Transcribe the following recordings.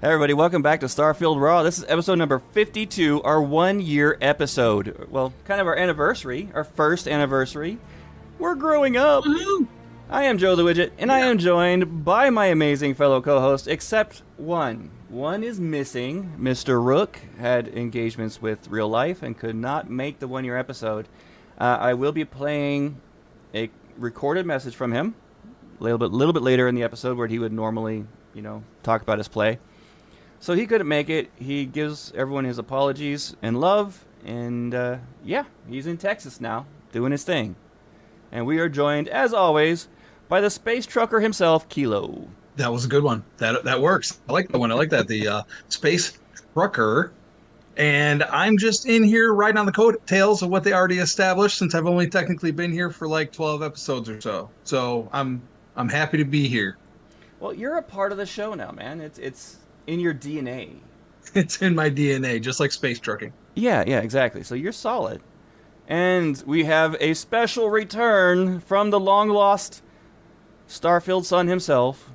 Hey everybody, welcome back to Starfield Raw. This is episode number 52, our 1-year episode. Well, kind of our anniversary, our first anniversary. We're growing up. Woo-hoo. I am Joe the Widget, and I am joined by my amazing fellow co-host, except one. One is missing. Mr. Rook had engagements with real life and could not make the 1-year episode. I will be playing a recorded message from him a little bit later in the episode where he would normally, talk about his play. So he couldn't make it. He gives everyone his apologies and love. And, he's in Texas now, doing his thing. And we are joined, as always, by the space trucker himself, Kilo. That was a good one. That works. I like that one. I like that. The space trucker. And I'm just in here riding on the coattails of what they already established, since I've only technically been here for like 12 episodes or so. So I'm happy to be here. Well, you're a part of the show now, man. It's in your DNA. It's in my DNA, just like space trucking. Yeah, exactly. So you're solid. And we have a special return from the long-lost Starfield son himself,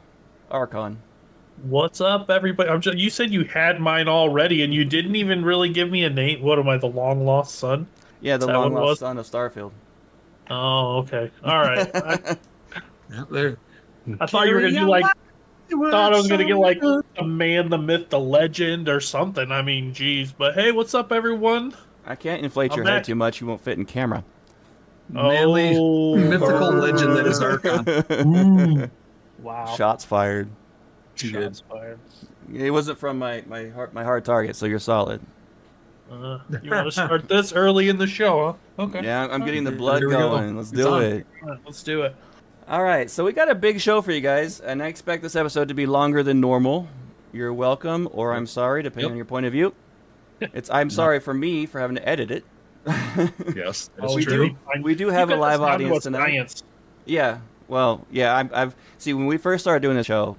Archon. What's up, everybody? You said you had mine already, and you didn't even really give me a name. What am I, the long-lost son? Yeah, the long-lost son of Starfield. Oh, okay. All right. I thought you were going to do, like... thought I was going to get, like, the man, the myth, the legend, or something. I mean, geez. But, hey, what's up, everyone? I can't inflate your head too much. You won't fit in camera. Manly, mythical legend that is Archon. Wow. Shots fired. Shots fired. It wasn't from my hard target, so you're solid. You want to start this early in the show, huh? Okay. Yeah, I'm getting the blood going. Let's do it. All right, let's do it. All right, so we got a big show for you guys, and I expect this episode to be longer than normal. You're welcome, or I'm sorry, depending on your point of view. I'm sorry for me for having to edit it. Yes, that's true. We do have a live audience tonight. Yeah, well, yeah. I've see when we first started doing the show,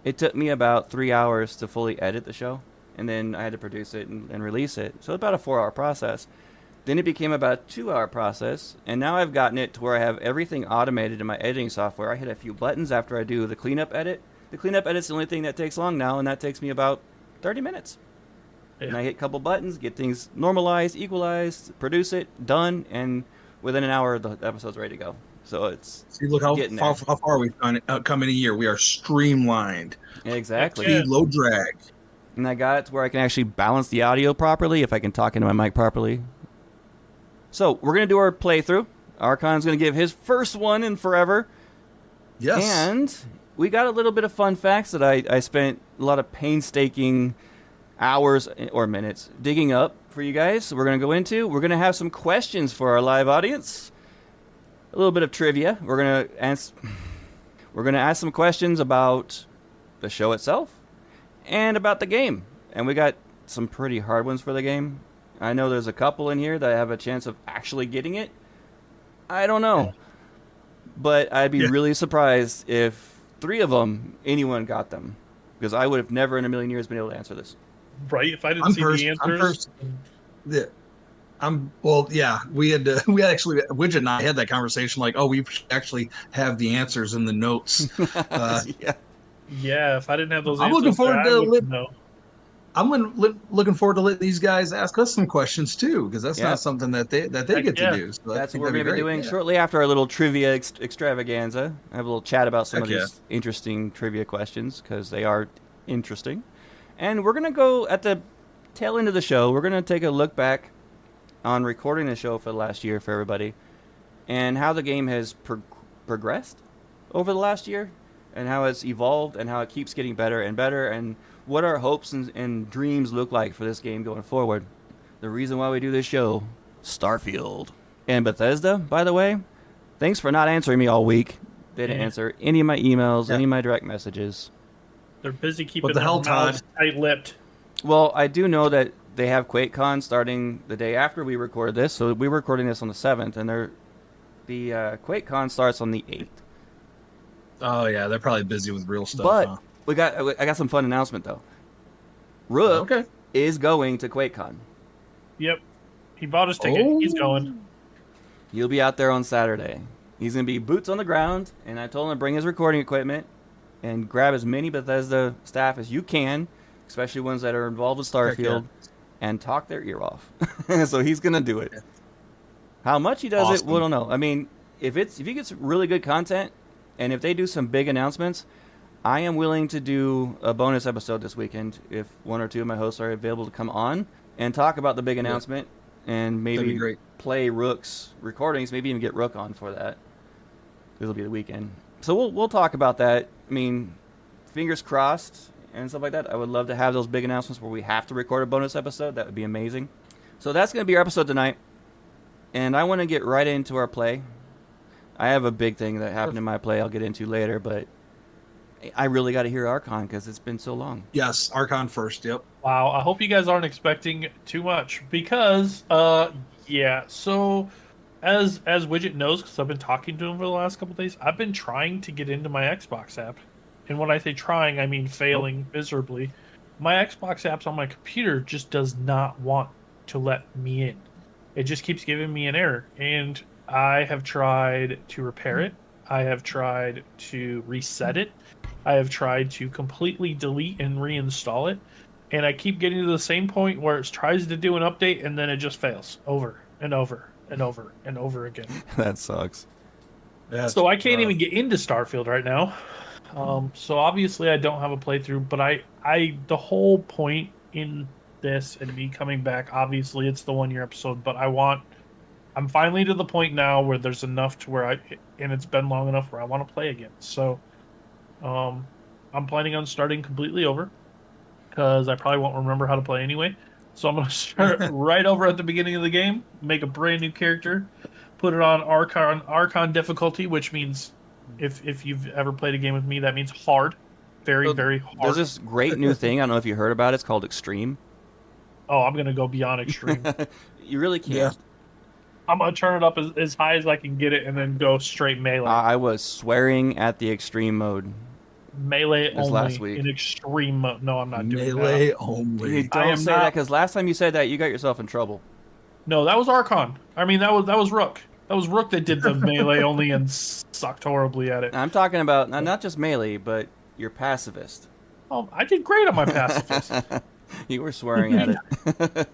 it took me about 3 hours to fully edit the show, and then I had to produce it and release it. So about a 4-hour process. Then it became about a 2-hour process, and now I've gotten it to where I have everything automated in my editing software. I hit a few buttons after I do the cleanup edit. The cleanup edit's the only thing that takes long now, and that takes me about 30 minutes. Yeah. And I hit a couple buttons, get things normalized, equalized, produce it, done, and within an hour the episode's ready to go. So it's look how far we've come in a year. We are streamlined. Exactly. Speed, low drag. And I got it to where I can actually balance the audio properly if I can talk into my mic properly. So we're going to do our playthrough. Archon's going to give his first one in forever. Yes. And we got a little bit of fun facts that I spent a lot of painstaking hours or minutes digging up for you guys. So we're going to go into. We're going to have some questions for our live audience. A little bit of trivia. We're going to ask some questions about the show itself and about the game. And we got some pretty hard ones for the game. I know there's a couple in here that have a chance of actually getting it. I don't know. But I'd be really surprised if 3 of them, anyone got them. Because I would have never in a million years been able to answer this. Right, if I didn't see the answers. We had actually, Widget and I had that conversation like, we actually have the answers in the notes. Yeah, if I didn't have those answers, I'm looking forward to letting these guys ask us some questions too, because that's not something that they get to do. So that's what we're going to be doing shortly after our little trivia extravaganza. I have a little chat about some of these interesting trivia questions because they are interesting. And we're going to go at the tail end of the show. We're going to take a look back on recording the show for the last year for everybody and how the game has progressed over the last year and how it's evolved and how it keeps getting better and better and what our hopes and dreams look like for this game going forward. The reason why we do this show, Starfield. And Bethesda, by the way, thanks for not answering me all week. They didn't answer any of my emails, any of my direct messages. They're busy keeping their mouths tight-lipped. Well, I do know that they have QuakeCon starting the day after we record this, so we're recording this on the 7th, and the QuakeCon starts on the 8th. Oh, yeah, they're probably busy with real stuff. But I got some fun announcement, though. Rook is going to QuakeCon. Yep. He bought his ticket. He's going. He'll be out there on Saturday. He's going to be boots on the ground, and I told him to bring his recording equipment and grab as many Bethesda staff as you can especially ones that are involved with Starfield, and talk their ear off. So he's gonna do it. How much he does it, we don't know. I mean, if he gets really good content, and if they do some big announcements, I am willing to do a bonus episode this weekend if one or two of my hosts are available to come on and talk about the big announcement, and maybe play Rook's recordings, maybe even get Rook on for that. It'll be the weekend. So we'll talk about that. I mean, fingers crossed and stuff like that. I would love to have those big announcements where we have to record a bonus episode. That would be amazing. So that's going to be our episode tonight. And I want to get right into our play. I have a big thing that happened in my play I'll get into later, but I really got to hear Archon because it's been so long. Yes, Archon first, yep. Wow, I hope you guys aren't expecting too much because, yeah, so as Widget knows, because I've been talking to him for the last couple of days, I've been trying to get into my Xbox app. And when I say trying, I mean failing miserably. My Xbox apps on my computer just does not want to let me in. It just keeps giving me an error. And I have tried to repair it. I have tried to reset it. I have tried to completely delete and reinstall it. And I keep getting to the same point where it tries to do an update and then it just fails over and over and over and over again. That sucks. Yeah, so I can't even get into Starfield right now. So obviously I don't have a playthrough, but I the whole point in this and me coming back, obviously it's the 1 year episode, but I'm finally to the point now where there's enough to where and it's been long enough where I want to play again. So I'm planning on starting completely over because I probably won't remember how to play anyway. So I'm going to start right over at the beginning of the game, make a brand new character, put it on Archon difficulty, which means if you've ever played a game with me, that means hard. Very, very hard. There's this great new thing, I don't know if you heard about it, it's called Extreme. Oh, I'm going to go beyond Extreme. You really can't. Yeah. I'm going to turn it up as high as I can get it and then go straight melee. I was swearing at the Extreme mode. Melee only last week. in Extreme mode. No, I'm not doing that. Melee only. You don't say that because last time you said that, you got yourself in trouble. No, that was Archon. I mean, that was Rook. That was Rook that did the melee only and sucked horribly at it. I'm talking about not just melee, but your pacifist. Oh, I did great on my pacifist. You were swearing at it.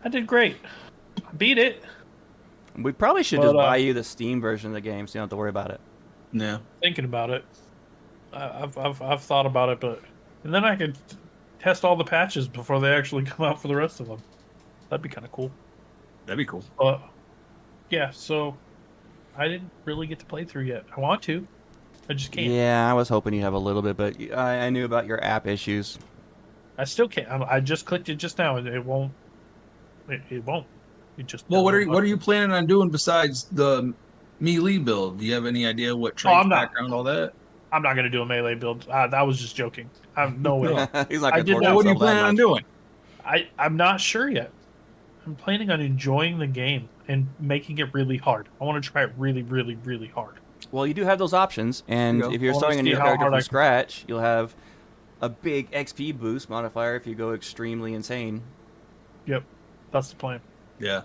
I did great. I beat it. We probably should just buy you the Steam version of the game so you don't have to worry about it. Yeah. Thinking about it. I've thought about it, and then I could test all the patches before they actually come out for the rest of them. That'd be kind of cool. That'd be cool. Yeah, so I didn't really get to play through yet. I want to. I just can't. Yeah, I was hoping you'd have a little bit, but I knew about your app issues. I still can't. I just clicked it just now, and it won't. It won't. It just. Well, what are you planning on doing besides the melee build? Do you have any idea what traits, background, all that? I'm not going to do a melee build. That was just joking. No way. He's not going to. What are you planning on doing? I'm not sure yet. I'm planning on enjoying the game and making it really hard. I want to try it really, really, really hard. Well, you do have those options, and if you're starting a new character from scratch, you'll have a big XP boost modifier if you go extremely insane. Yep, that's the plan. Yeah,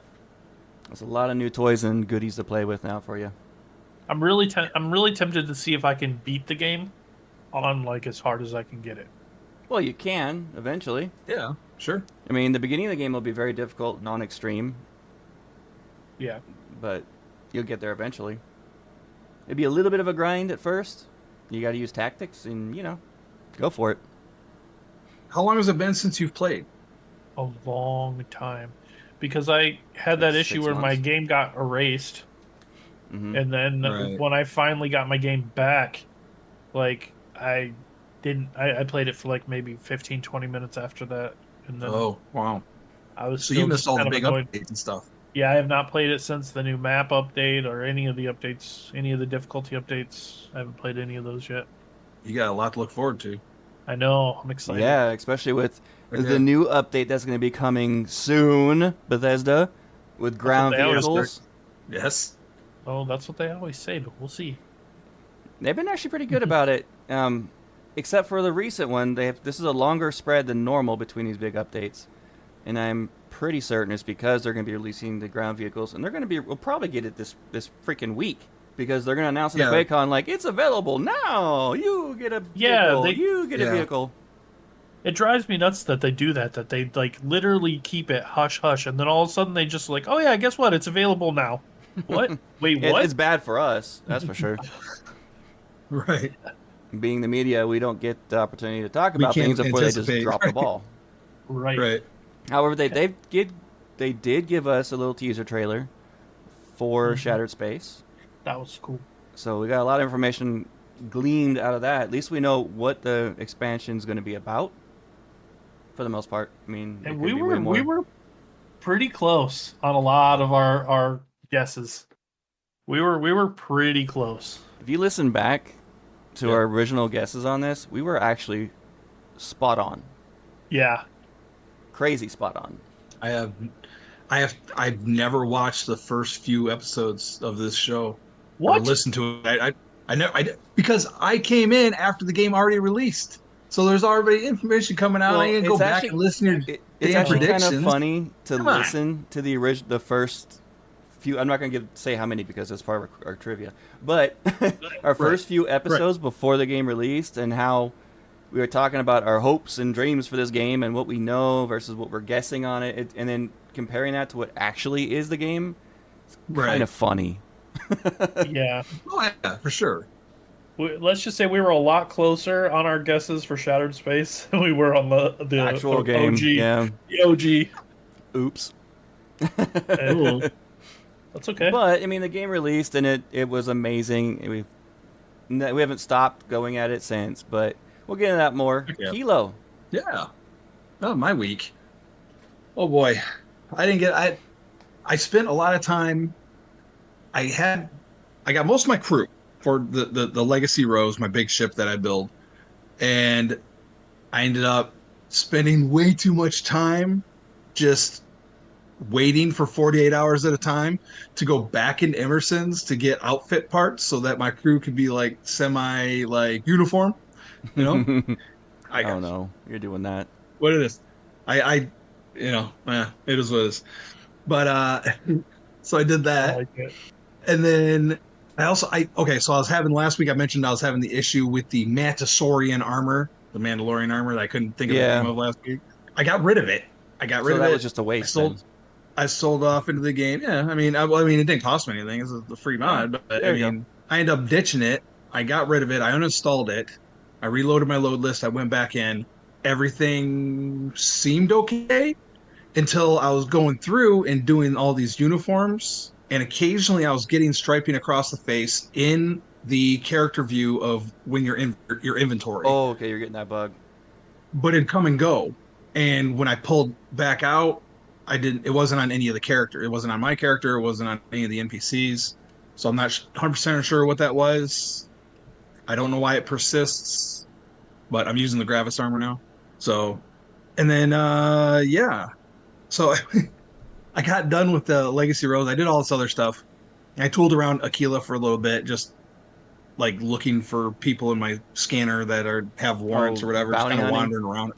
there's a lot of new toys and goodies to play with now for you. I'm really tempted to see if I can beat the game on like as hard as I can get it. Well, you can eventually. Yeah, sure. I mean, the beginning of the game will be very difficult, non-extreme. Yeah, but you'll get there eventually. It'd be a little bit of a grind at first. You got to use tactics, and go for it. How long has it been since you've played? A long time, because I had that issue where my game got erased. Mm-hmm. And then when I finally got my game back, like I played it for like maybe 15, 20 minutes after that. And then wow. I was so you missed all the big updates and stuff. Yeah, I have not played it since the new map update or any of the updates, any of the difficulty updates. I haven't played any of those yet. You got a lot to look forward to. I know. I'm excited. Yeah, especially with the new update that's going to be coming soon, Bethesda, with ground vehicles. Yes. Oh, that's what they always say, but we'll see. They've been actually pretty good about it, except for the recent one. This is a longer spread than normal between these big updates, and I'm pretty certain it's because they're going to be releasing the ground vehicles, and we'll probably get it this freaking week because they're going to announce in the QuakeCon like it's available now. You get a vehicle. You get a vehicle. It drives me nuts that they do that. That they like literally keep it hush hush, and then all of a sudden they just like, oh yeah, guess what? It's available now. What? Wait, It's what? bad for us, that's for sure. Right. Being the media, we don't get the opportunity to talk We about things can't before they just anticipate. drop the ball. Right. Right. However, they did give us a little teaser trailer for Mhm. Shattered Space, That was cool. so we got a lot of information gleaned out of that. At least we know what the expansion is going to be about, for the most part. I mean, it And could be way we more. were pretty close on a lot of our guesses. We were pretty close. If you listen back to Yep. our original guesses on this, we were actually spot on, Yeah. crazy spot on. I have I've never watched the first few episodes of this show or What? listened to it. I know because I came in after the game already released. So there's already information coming out. I Well, ain't gonna it's go back actually and listen to your it's damn actually kind of predictions. funny to Come on. listen to the first few. I'm not going to say how many because it's part of our trivia, but our Right. first few Right. episodes before the game released and how we were talking about our hopes and dreams for this game and what we know versus what we're guessing on it, and then comparing that to what actually is the game. Kind Right. of funny. Yeah. Oh yeah, for sure. Let's just say we were a lot closer on our guesses for Shattered Space than we were on Actual the game, OG. yeah. The OG. Oops. Eh, that's okay. But I mean, the game released and it was amazing. We haven't stopped going at it since, but we'll get into that more. Yeah. Kilo. Yeah. Oh, my week. Oh boy. I spent a lot of time. I had I got most of my crew for the Legacy Rose, my big ship that I build, and I ended up spending way too much time just waiting for 48 hours at a time to go back into Emerson's to get outfit parts so that my crew could be like semi like uniform, you know? I Oh got no, you're doing that. what it is. I it is what it is. But so I did I that. like it. And then I okay, so I was having last week I mentioned I was having the issue with the Mantisaurian armor, the Mandalorian armor that I couldn't think of the name Yeah. of last week. I got rid of it. I got rid So of that was it. just a I waste sold then. I sold off into the game. Yeah, I mean, it didn't cost me anything. It's a free Oh, mod, but I there you go. mean, I ended up ditching it. I got rid of it. I uninstalled it. I reloaded my load list. I went back in. Everything seemed okay until I was going through and doing all these uniforms, and occasionally I was getting striping across the face in the character view of when you're in your inventory, Oh, okay, you're getting that bug. but it'd come and go. And when I pulled back out, I didn't. It wasn't on any of the character. It wasn't on my character. It wasn't on any of the NPCs. So I'm not 100% sure what that was. I don't know why it persists, but I'm using the Gravis armor now. So, and then yeah. So I got done with the Legacy Rose. I did all this other stuff. I tooled around Aquila for a little bit, just like looking for people in my scanner that have warrants Oh, or whatever, just bounty kind of hunting. wandering around.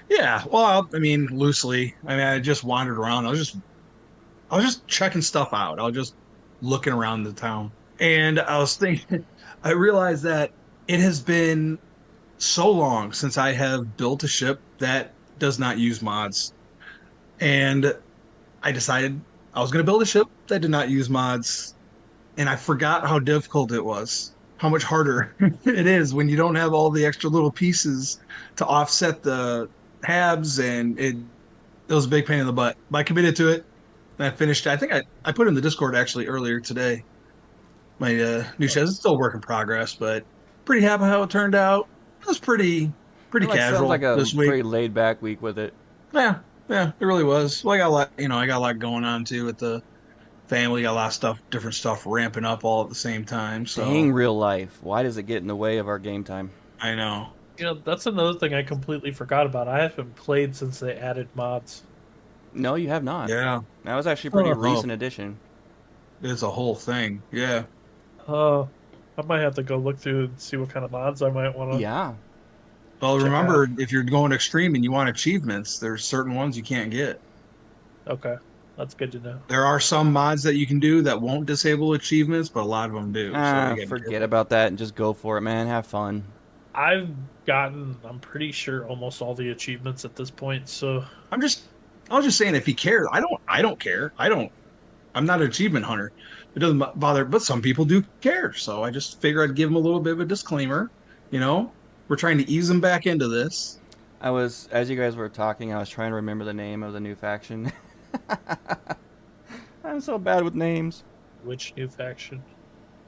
Yeah, well, I mean, loosely. I mean, I just wandered around. I was just checking stuff out. I was just looking around the town, and I was thinking. I realized that it has been so long since I have built a ship that does not use mods, and I decided I was going to build a ship that did not use mods, and I forgot how difficult it was, how much harder it is when you don't have all the extra little pieces to offset the tabs, and it was a big pain in the butt. But I committed to it, and I finished. I think I put it in the Discord actually earlier today. My new shed is still a work in progress, but pretty happy how it turned out. It was pretty Well, that sounds like casual a this week. pretty laid back week with it. Yeah, yeah, it really was. Well, I got a lot, I got a lot going on too with the family. Got a lot of stuff, different stuff ramping up all at the same time. Dang, So real life. Why does it get in the way of our game time? I know. You know, that's another thing I completely forgot about. I haven't played since they added mods. No, you have not. Yeah. That was actually a pretty Oh. recent addition. It's a whole thing. Yeah. I might have to go look through and see what kind of mods I might want to Yeah. Well, check remember, out. if you're going extreme and you want achievements, there's certain ones you can't get. Okay, that's good to know. There are some mods that you can do that won't disable achievements, but a lot of them do. So you got to be Forget careful. about that and just go for it, man. Have fun. I've gotten, I'm pretty sure, almost all the achievements at this point. So I'm just I was just saying if he cared. I don't care. I'm not an achievement hunter. It doesn't bother, but some people do care. So I just figure I'd give them a little bit of a disclaimer. You know, we're trying to ease them back into this. As you guys were talking, I was trying to remember the name of the new faction. I'm so bad with names. which new faction?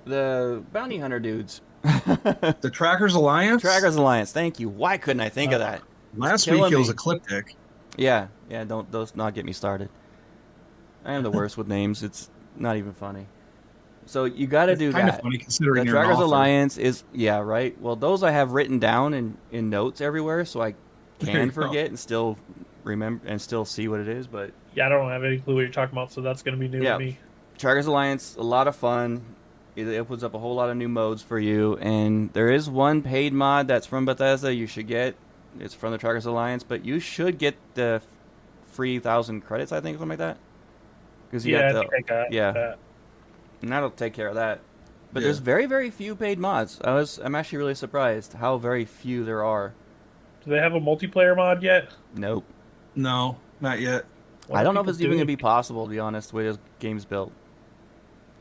The bounty hunter dudes. The Trackers Alliance. Trackers Alliance. Thank you. Why couldn't I think of that? Last week it was me. Ecliptic. Yeah. Don't those not get me started. I am the worst with names. It's not even funny. So you got to do Kind that. of funny considering The you're an Trackers author. Alliance is right. Well, those I have written down in notes everywhere, so I There can you go. forget and still remember and still see what it is. But Yeah, I don't have any clue what you're talking about, so that's going to be new Yeah. to me. Trackers Alliance, a lot of fun. It opens up a whole lot of new modes for you, and there is one paid mod that's from Bethesda you should get. It's from the Trackers Alliance, but you should get the free 1,000 credits, I think, something like that. Because you Yeah, I got think I got that. and that'll take care of that. But Yeah. there's very, very few paid mods. I'm actually really surprised how very few there are. Do they have a multiplayer mod yet? Nope. No, not yet. What I are don't know if people it's even going to doing? be possible, to be honest, the way this game's built.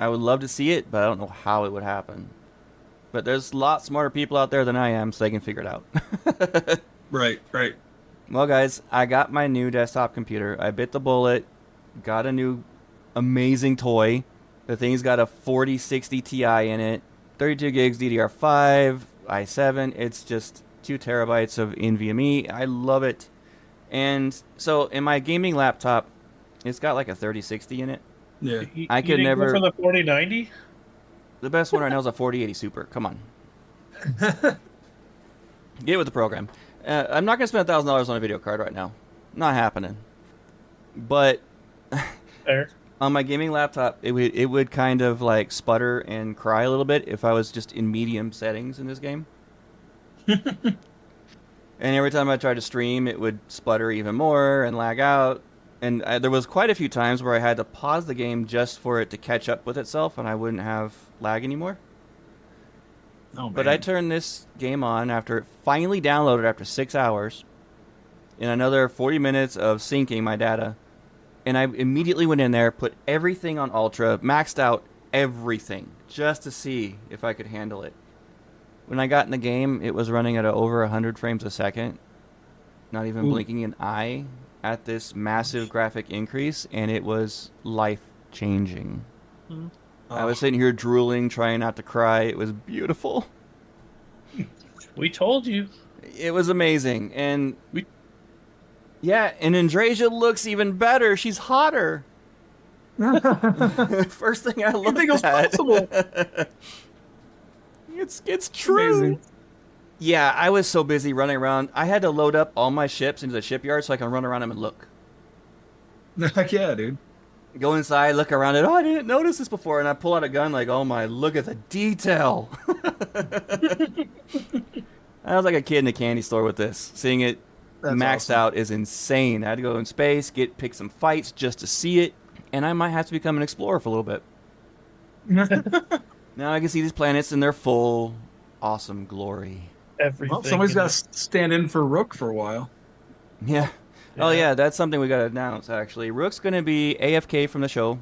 I would love to see it, but I don't know how it would happen. But there's a lot smarter people out there than I am, so they can figure it out. Right. Well, guys, I got my new desktop computer. I bit the bullet, got a new amazing toy. The thing's got a 4060 Ti in it, 32 gigs DDR5, i7. It's just 2 terabytes of NVMe. I love it. And so in my gaming laptop, it's got like a 3060 in it. Yeah. I You could didn't never. go for the 4090. The best one right now is a 4080 Super. Come on. Get with the program. I'm not going to spend $1,000 on a video card right now. Not happening. But There. on my gaming laptop, it would kind of like sputter and cry a little bit if I was just in medium settings in this game. And every time I tried to stream, it would sputter even more and lag out. And there was quite a few times where I had to pause the game just for it to catch up with itself, and I wouldn't have lag anymore. Oh, man. But I turned this game on after it finally downloaded after 6 hours, in another 40 minutes of syncing my data, and I immediately went in there, put everything on Ultra, maxed out everything, just to see if I could handle it. When I got in the game, it was running at over 100 frames a second, not even blinking an eye at this massive graphic increase, and it was life-changing. I was sitting here drooling, trying not to cry. It was beautiful. We told you. It was amazing. And yeah, and Andrasia looks even better. She's hotter. First thing I looked Anything else at. possible? It's true. Amazing. Yeah, I was so busy running around. I had to load up all my ships into the shipyard so I can run around them and look. Heck yeah, dude. Go inside, look around it. Oh, I didn't notice this before. And I pull out a gun like, oh my, look at the detail. I was like a kid in a candy store with this. Seeing it That's maxed awesome. out is insane. I had to go in space, pick some fights just to see it. And I might have to become an explorer for a little bit. Now I can see these planets in their full, awesome glory. Everything. Well, somebody's got to stand in for Rook for a while. Yeah. Oh, yeah, that's something we got to announce, actually. Rook's going to be AFK from the show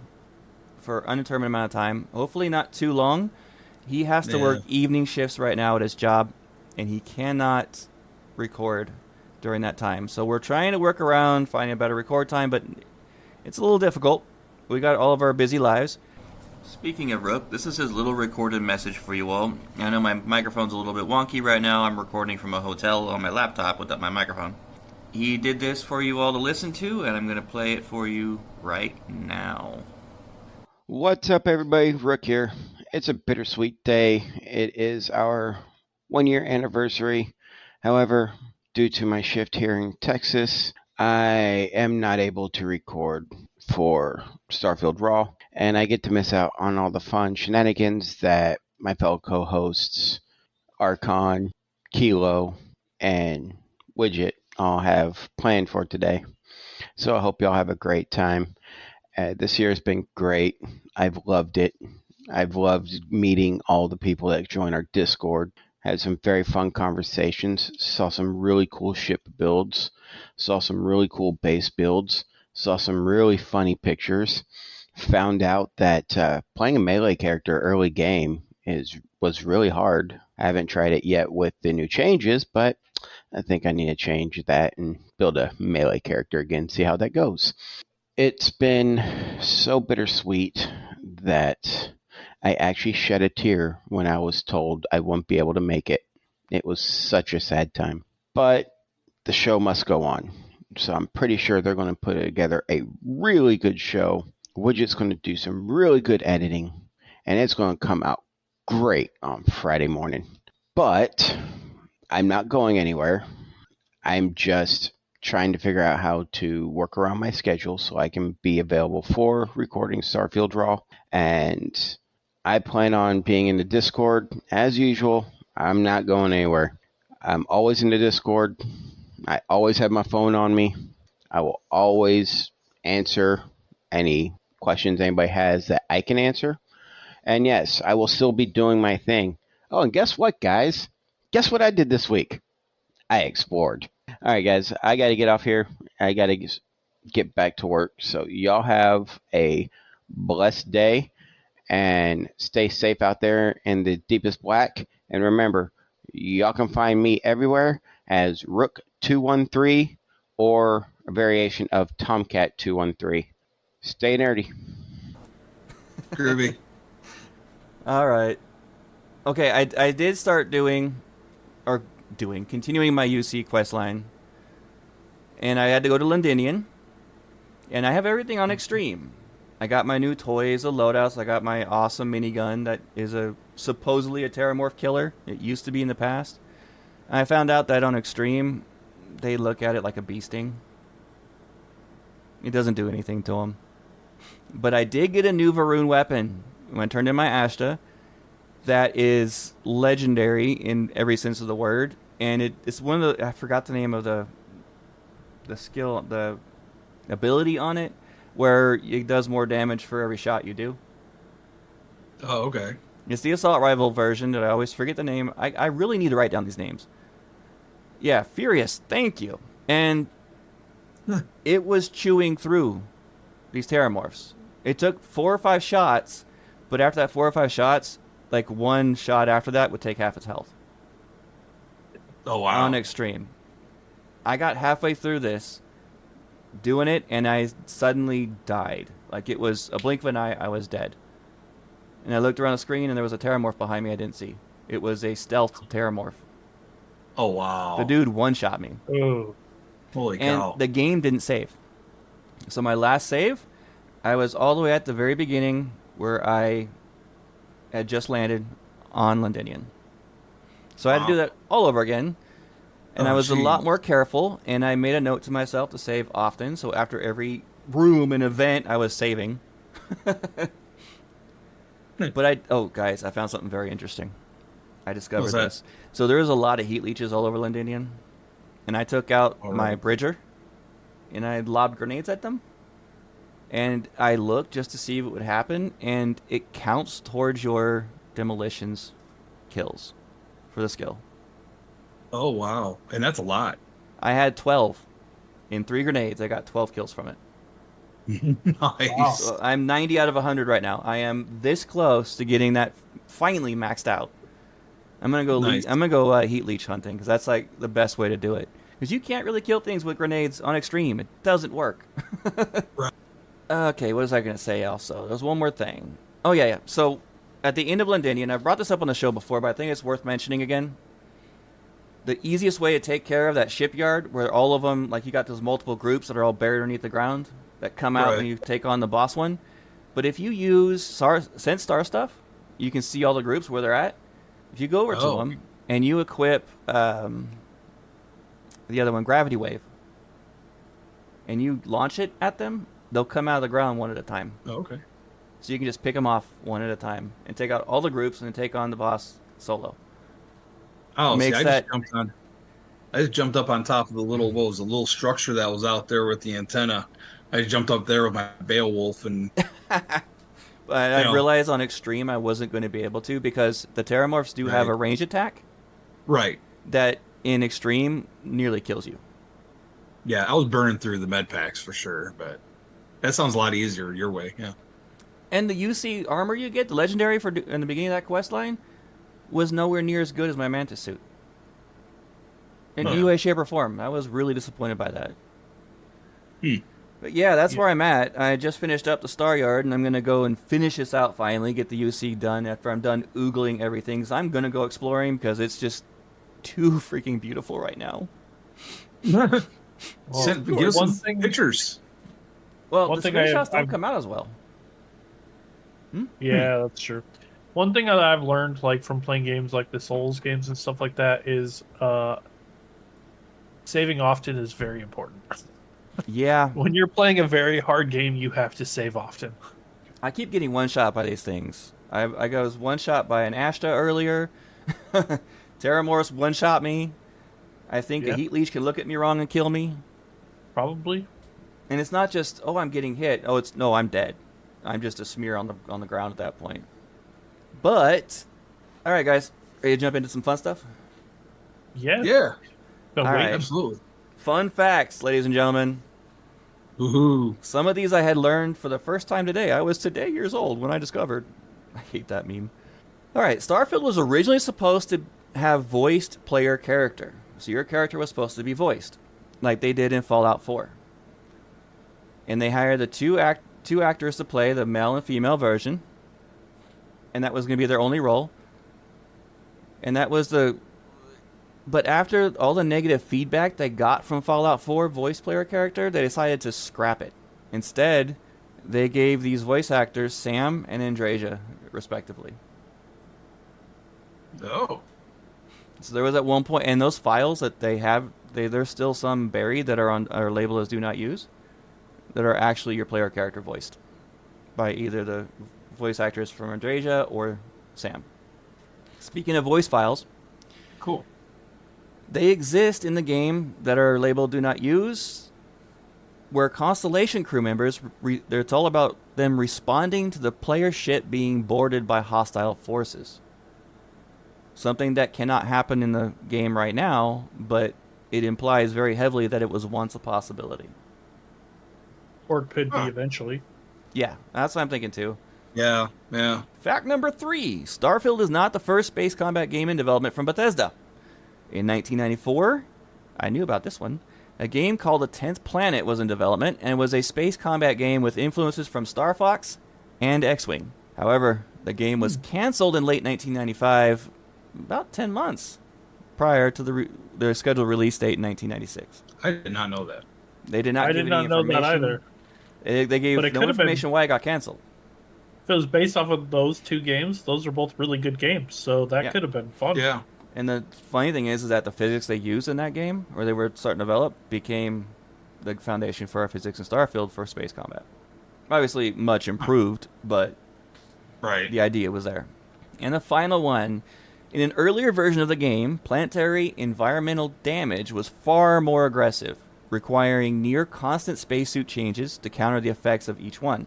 for an undetermined amount of time. Hopefully not too long. He has to work evening shifts right now at his job, and he cannot record during that time. So we're trying to work around finding a better record time, but it's a little difficult. We got all of our busy lives. Speaking of Rook, this is his little recorded message for you all. I know my microphone's a little bit wonky right now. I'm recording from a hotel on my laptop without my microphone. He did this for you all to listen to, and I'm going to play it for you right now. What's up, everybody? Rook here. It's a bittersweet day. It is our 1-year anniversary. However, due to my shift here in Texas, I am not able to record for Starfield Raw, and I get to miss out on all the fun shenanigans that my fellow co-hosts, Archon, Kilo, and Widget all have planned for today. So I hope y'all have a great time. This year has been great. I've loved it. I've loved meeting all the people that join our Discord. Had some very fun conversations. Saw some really cool ship builds. Saw some really cool base builds. Saw some really funny pictures. Found out that playing a melee character early game was really hard. I haven't tried it yet with the new changes, but I think I need to change that and build a melee character again, see how that goes. It's been so bittersweet that I actually shed a tear when I was told I wouldn't be able to make it. It was such a sad time. But the show must go on. So I'm pretty sure they're going to put together a really good show. Widget's going to do some really good editing, and it's going to come out great on Friday morning. But I'm not going anywhere. I'm just trying to figure out how to work around my schedule so I can be available for recording Starfield Raw. And I plan on being in the Discord as usual. I'm not going anywhere. I'm always in the Discord. I always have my phone on me. I will always answer any questions anybody has that I can answer. And yes, I will still be doing my thing. Oh, and guess what, guys? Guess what I did this week? I explored. All right, guys, I got to get off here. I got to get back to work. So y'all have a blessed day and stay safe out there in the deepest black. And remember, y'all can find me everywhere as Rook213 or a variation of Tomcat213. Stay nerdy. Groovy. All right. Okay, I did start continuing my UC quest line. And I had to go to Londinian. And I have everything on Extreme. I got my new toys, the loadouts. I got my awesome minigun that is supposedly a Terramorph killer. It used to be in the past. I found out that on Extreme, they look at it like a bee sting. It doesn't do anything to them. But I did get a new Varun weapon when I turned in my Ashta that is legendary in every sense of the word. And it's one of the... I forgot the name of the skill, the ability on it, where it does more damage for every shot you do. Oh, okay. It's the Assault Rifle version that I always forget the name. I really need to write down these names. Yeah, Furious. Thank you. And it was chewing through these Terramorphs. It took 4 or 5 shots, but after that 4 or 5 shots, like one shot after that would take half its health. Oh, wow. On Extreme. I got halfway through this, doing it, and I suddenly died. Like, it was a blink of an eye, I was dead. And I looked around the screen, and there was a Terramorph behind me I didn't see. It was a stealth Terramorph. Oh, wow. The dude one-shot me. Oh. Holy cow. And the game didn't save. So my last save, I was all the way at the very beginning where I had just landed on Londinian. So I had to do that all over again. And I was a lot more careful, and I made a note to myself to save often. So after every room and event, I was saving. But guys, I found something very interesting. I discovered this. So there's a lot of heat leeches all over Londinian. And I took out my Bridger, and I lobbed grenades at them. And I looked just to see what would happen, and it counts towards your demolitions kills for the skill. Oh, wow. And that's a lot. I had 12. In 3 grenades, I got 12 kills from it. Nice. Wow. So I'm 90 out of 100 right now. I am this close to getting that finally maxed out. I'm gonna go. Nice. I'm gonna go heat leech hunting because that's like the best way to do it. Because you can't really kill things with grenades on Extreme. It doesn't work. Right. Okay, what was I gonna say? Also, there's one more thing. Oh yeah. So at the end of Londinian, I've brought this up on the show before, but I think it's worth mentioning again. The easiest way to take care of that shipyard, where all of them, like you got those multiple groups that are all buried underneath the ground that come out when you take on the boss one. But if you use Sense Star stuff, you can see all the groups where they're at. If you go over to them and you equip the other one, Gravity Wave, and you launch it at them, they'll come out of the ground one at a time. Oh, okay. So you can just pick them off one at a time and take out all the groups and then take on the boss solo. Oh, see, I just jumped up on top of the little structure that was out there with the antenna. I jumped up there with my Beowulf and... But I realized on Extreme I wasn't going to be able to because the Terramorphs do have a range attack. Right. that in extreme nearly kills you. Yeah, I was burning through the med packs for sure, but that sounds a lot easier your way. Yeah. And the UC armor you get, the legendary in the beginning of that quest line, was nowhere near as good as my Mantis suit. In any way, shape, or form. I was really disappointed by that. But yeah, that's where I'm at. I just finished up the Star Yard, and I'm going to go and finish this out finally, get the UC done after I'm done oogling everything. So I'm going to go exploring because it's just too freaking beautiful right now. Give us some pictures. Well, the screenshots don't come out as well. Yeah, that's true. One thing that I've learned, like from playing games like the Souls games and stuff like that, is saving often is very important. Yeah. When you're playing a very hard game, you have to save often. I keep getting one-shot by these things. I was one-shot by an Ashta earlier. Terramorphs one-shot me. I think a Heat Leech can look at me wrong and kill me. Probably. And it's not just, I'm getting hit. No, I'm dead. I'm just a smear on the ground at that point. But, all right, guys. Ready to jump into some fun stuff? Yeah. Yeah. All right. Absolutely. Fun facts, ladies and gentlemen. Woohoo. Some of these I had learned for the first time today. I was today years old when I discovered. I hate that meme. All right, Starfield was originally supposed to have voiced player character. So your character was supposed to be voiced, like they did in Fallout 4. And they hired the two actors to play the male and female version. And that was going to be their only role. And that was But after all the negative feedback they got from Fallout 4 voice player character, they decided to scrap it. Instead, they gave these voice actors Sam and Andreja, respectively. Oh. So there was at one point, and those files that they have, there's still some buried that are labeled as do not use, that are actually your player character voiced by either the voice actors from Andreja or Sam. Speaking of voice files, cool. They exist in the game that are labeled do not use, where Constellation crew members, it's all about them responding to the player ship being boarded by hostile forces. Something that cannot happen in the game right now, but it implies very heavily that it was once a possibility. Or it could be eventually. Yeah, that's what I'm thinking too. Yeah. Fact number 3. Starfield is not the first space combat game in development from Bethesda. In 1994, I knew about this one, a game called The 10th Planet was in development and was a space combat game with influences from Star Fox and X-Wing. However, the game was canceled in late 1995, about 10 months prior to their scheduled release date in 1996. I did not know that. They did not give any information. I did not know that either. They gave no information why it got canceled. If it was based off of those two games, those are both really good games, so that could have been fun. Yeah. And the funny thing is that the physics they used in that game, or they were starting to develop, became the foundation for our physics in Starfield for space combat. Obviously, much improved, but the idea was there. And the final one, in an earlier version of the game, planetary environmental damage was far more aggressive, requiring near constant spacesuit changes to counter the effects of each one.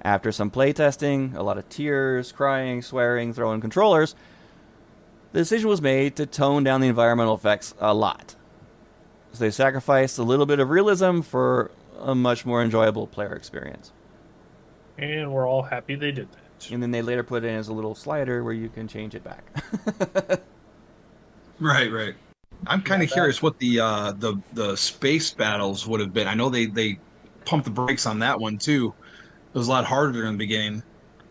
After some playtesting, a lot of tears, crying, swearing, throwing controllers, the decision was made to tone down the environmental effects a lot. So they sacrificed a little bit of realism for a much more enjoyable player experience. And we're all happy they did that. And then they later put it in as a little slider where you can change it back. Right. I'm kind of curious what the space battles would have been. I know they pumped the brakes on that one too. It was a lot harder in the beginning.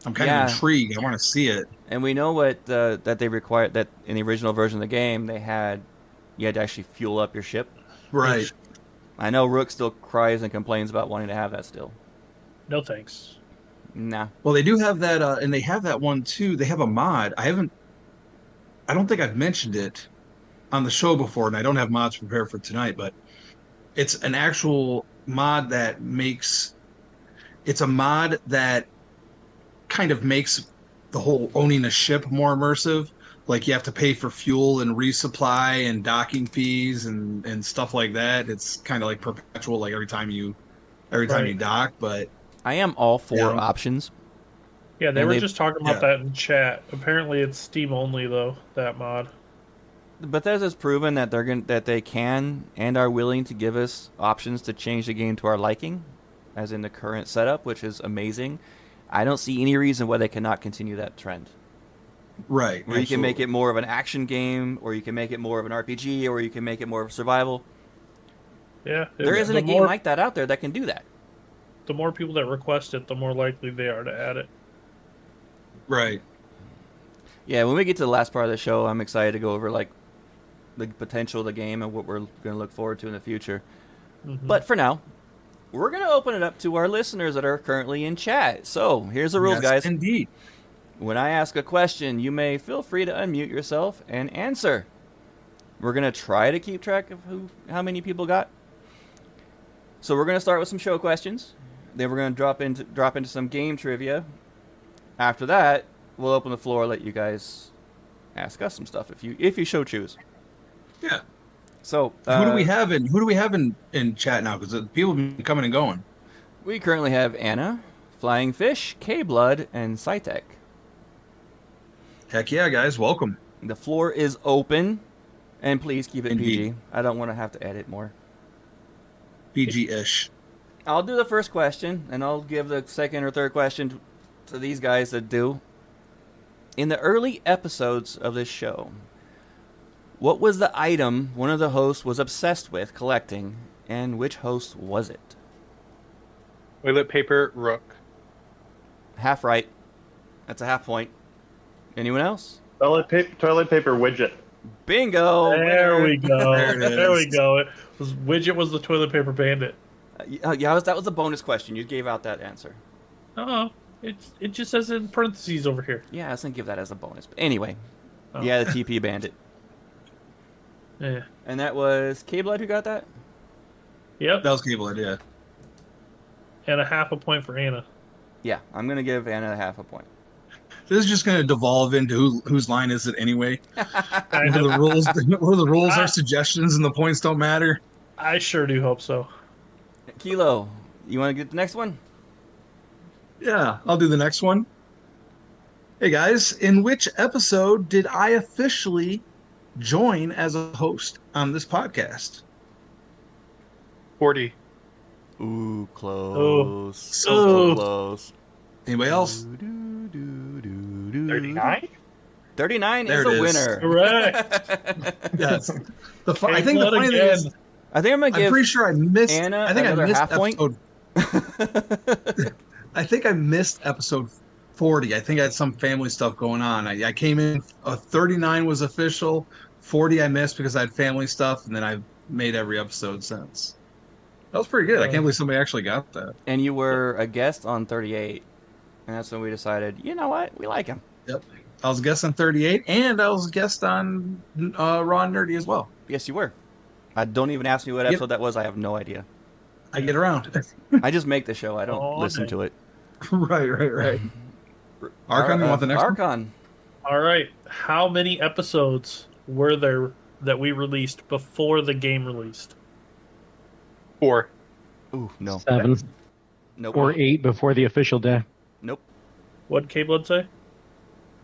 I'm kind of intrigued. I want to see it. And we know what that they required, that in the original version of the game you had to actually fuel up your ship. Right. Which I know Rook still cries and complains about wanting to have that still. No thanks. Nah. Well, they do have that, and they have that one too. They have a mod. I don't think I've mentioned it on the show before, and I don't have mods prepared for tonight, but it's an actual mod that it's a mod that kind of makes the whole owning a ship more immersive. Like you have to pay for fuel and resupply and docking fees and stuff like that. It's kind of like perpetual, like every time you dock. But I am all for options. Yeah, they were just talking about that in chat. Apparently, it's Steam only though. That mod. Bethesda's proven that that they can and are willing to give us options to change the game to our liking, as in the current setup, which is amazing. I don't see any reason why they cannot continue that trend. Right. Where you can make it more of an action game, or you can make it more of an RPG, or you can make it more of survival. Yeah. There isn't a game like that out there that can do that. The more people that request it, the more likely they are to add it. Right. Yeah, when we get to the last part of the show, I'm excited to go over like the potential of the game and what we're going to look forward to in the future. Mm-hmm. But for now, we're going to open it up to our listeners that are currently in chat. So here's the rules, guys. Indeed. When I ask a question, you may feel free to unmute yourself and answer. We're going to try to keep track of how many people got. So we're going to start with some show questions. Then we're going to drop into some game trivia. After that, we'll open the floor, let you guys ask us some stuff if you so choose. Yeah. So who do we have in chat now? Because people have been coming and going. We currently have Anna, Flying Fish, K-Blood, and Cytec. Heck yeah, guys, welcome. The floor is open, and please keep it Indeed. PG. I don't want to have to edit more. PG-ish. I'll do the first question, and I'll give the second or third question to these guys that do. In the early episodes of this show, what was the item one of the hosts was obsessed with collecting, and which host was it? Toilet paper, Rook. Half right. That's a half point. Anyone else? Toilet paper widget. Bingo! There we go. There we go. Widget was the toilet paper bandit. Yeah, that was a bonus question. You gave out that answer. Oh, it just says in parentheses over here. Yeah, I was going to give that as a bonus. But anyway, Oh. yeah, the TP bandit. Yeah. And that was K-Blood who got that? Yep. That was Cable, yeah. And a half a point for Anna. Yeah, I'm going to give Anna half a point. This is just going to devolve into whose line is it anyway. Kind Where of. the rules are suggestions and the points don't matter. I sure do hope so. Kilo, you want to get the next one? Yeah, I'll do the next one. Hey guys, in which episode did I officially join as a host on this podcast? 40. Ooh, close. So close. Anybody else? 39? 39 There is it a is. winner. Correct. Yes. I think the K-Blood funny thing is, I think I'm going to I'm give pretty sure I missed. Anna I think I another missed half point. episode. I think I missed episode 40. I think I had some family stuff going on. I came in. 39 was official. 40 I missed because I had family stuff, and then I've made every episode since. That was pretty good. I can't believe somebody actually got that. And you were a guest on 38. And that's when we decided, you know what? We like him. Yep. I was a guest on 38, and I was a guest on Raw and Nerdy as well. Yes, you were. Don't even ask me what episode that was. I have no idea. I get around. I just make the show. I don't Oh, listen okay. to it. Right. Archon, you want the next one? Archon. All right. How many episodes were there that we released before the game released? 4. Ooh, no. 7 Nope. or 8 before the official day. Nope. What'd K-Blood say?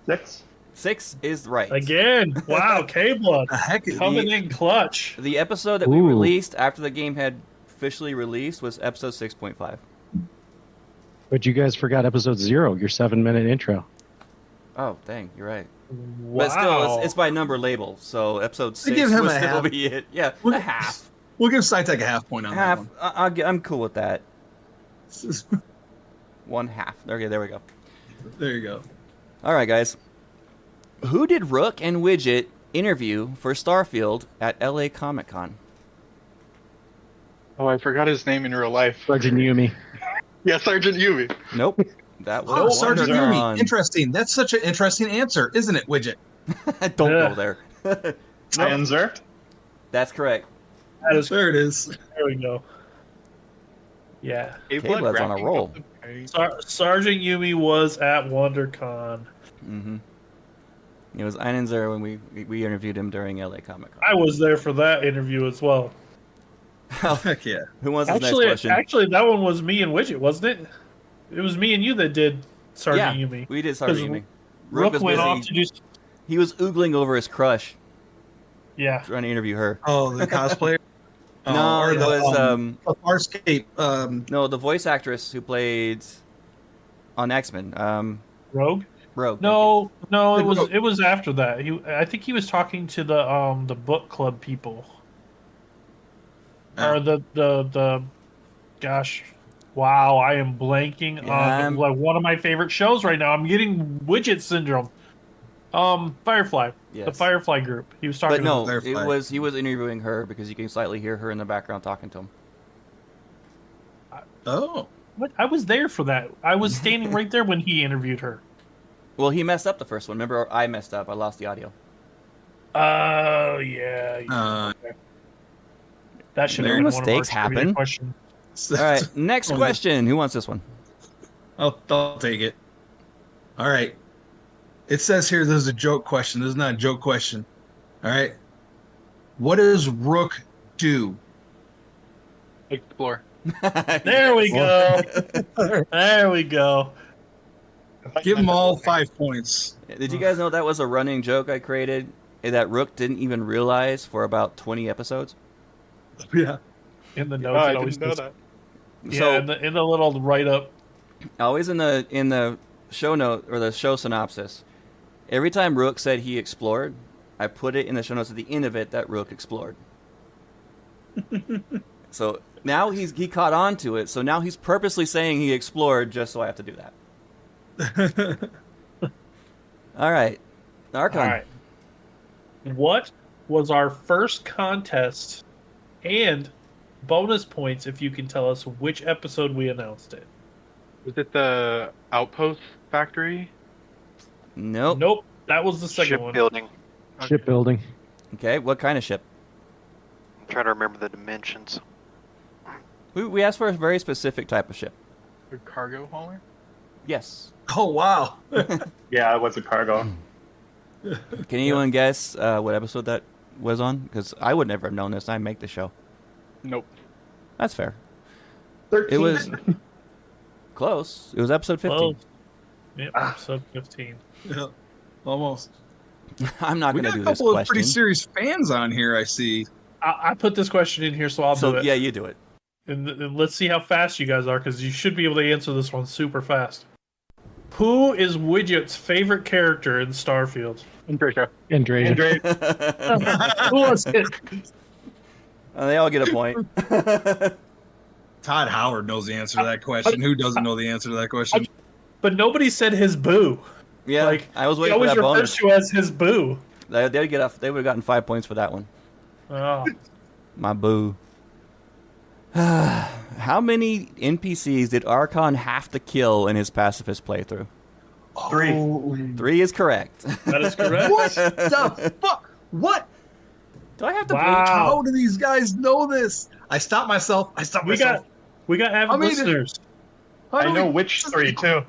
6. 6 is right. Again. Wow, K-Blood. The heck? Coming in clutch. The episode that we Ooh. released after the game had officially released was episode 6.5. But you guys forgot episode 0, your 7-minute intro. Oh, dang, you're right. Wow. But still, it's by number label, so episode 6 give him will a still half. be it. Yeah, We'll- a half. We'll give Cytec a half point on Half. that I'm cool with that. one. 1 half. Okay, there we go. There you go. All right, guys. Who did Rook and Widget interview for Starfield at LA Comic Con? Oh, I forgot his name in real life. Sergeant Yumi. Yeah, Sergeant Yumi. Nope. That was Oh, Sergeant Yumi. WonderCon. Interesting. That's such an interesting answer, isn't it, Widget? Don't Yeah. go there. Panzer. That's correct. That is, There it is. there we go. Yeah. K-Blood's on a roll. Sergeant Yumi was at WonderCon. Mm-hmm. It was Einenzer when we interviewed him during LA Comic Con. I was there for that interview as well. Heck yeah. Who wants his Actually, next question? actually, that one was me and Widget, wasn't it? It was me and you that did Sergeant yeah, Yumi. we did Sergeant Yumi. Rook was went busy. off to do. He was oogling over his crush. Yeah. trying to interview her. Oh, the cosplayer. No, or it was the Farscape. no, the voice actress who played on X-Men. Rogue? Rogue. No, no, Hey, Rogue. it was after that. I think he was talking to the book club people. Or the gosh. Wow, I am blanking Yeah, on like one of my favorite shows right now. I'm getting widget syndrome. Firefly. The yes. Firefly group. He was talking But to no, Firefly. he was interviewing her because you can slightly hear her in the background talking to him. Oh. What? I was there for that. I was standing right there when he interviewed her. Well, he messed up the first one. Remember, I messed up. I lost the audio. Oh yeah. Okay. That should have been one of our Mistakes trivia happen. questions. All right, next question. Who wants this one? I'll take it. All right. It says here this is a joke question. This is not a joke question. All right. What does Rook do? Explore. There we go. There we go. Give them all 5 points. Did you guys know that was a running joke I created that Rook didn't even realize for about 20 episodes? Yeah. In the Oh, notes, I it always didn't know says- that. Yeah, So in the little write up. always in the show note or the show synopsis, every time Rook said he explored, I put it in the show notes at the end of it that Rook explored. So now he caught on to it. So now he's purposely saying he explored just so I have to do that. All right, Archon. All right. What was our first contest and bonus points if you can tell us which episode we announced it? Was it the Outpost Factory? Nope. Nope. That was the second one. Shipbuilding. Shipbuilding. Okay, what kind of ship? I'm trying to remember the dimensions. We asked for a very specific type of ship. The cargo hauler? Yes. Oh, wow. Yeah, it was a cargo. Can anyone guess what episode that was on? Because I would never have known this. I make the show. Nope. That's fair. 13. It was close. It was episode 15. Close. Yep, episode 15. Yeah, almost. I'm not We going got to a do this couple of question. pretty serious fans on here, I see. I put this question in here, so I'll do So it. yeah, you do it. And let's see how fast you guys are, because you should be able to answer this one super fast. Who is Widget's favorite character in Starfield? Patricia. Andrea. Who was it? They all get a point. Todd Howard knows the answer to that question. Who doesn't know the answer to that question? But nobody said his boo. Yeah, Like, I was He waiting for always that refers bonus. to as his boo. They would have gotten 5 points for that one. Oh. My boo. How many NPCs did Archon have to kill in his pacifist playthrough? 3. 3 is correct. That is correct. What the fuck? What? Do I have to Wow. How do these guys know this? I stopped myself. We got avid I mean, listeners. I know which 3 too.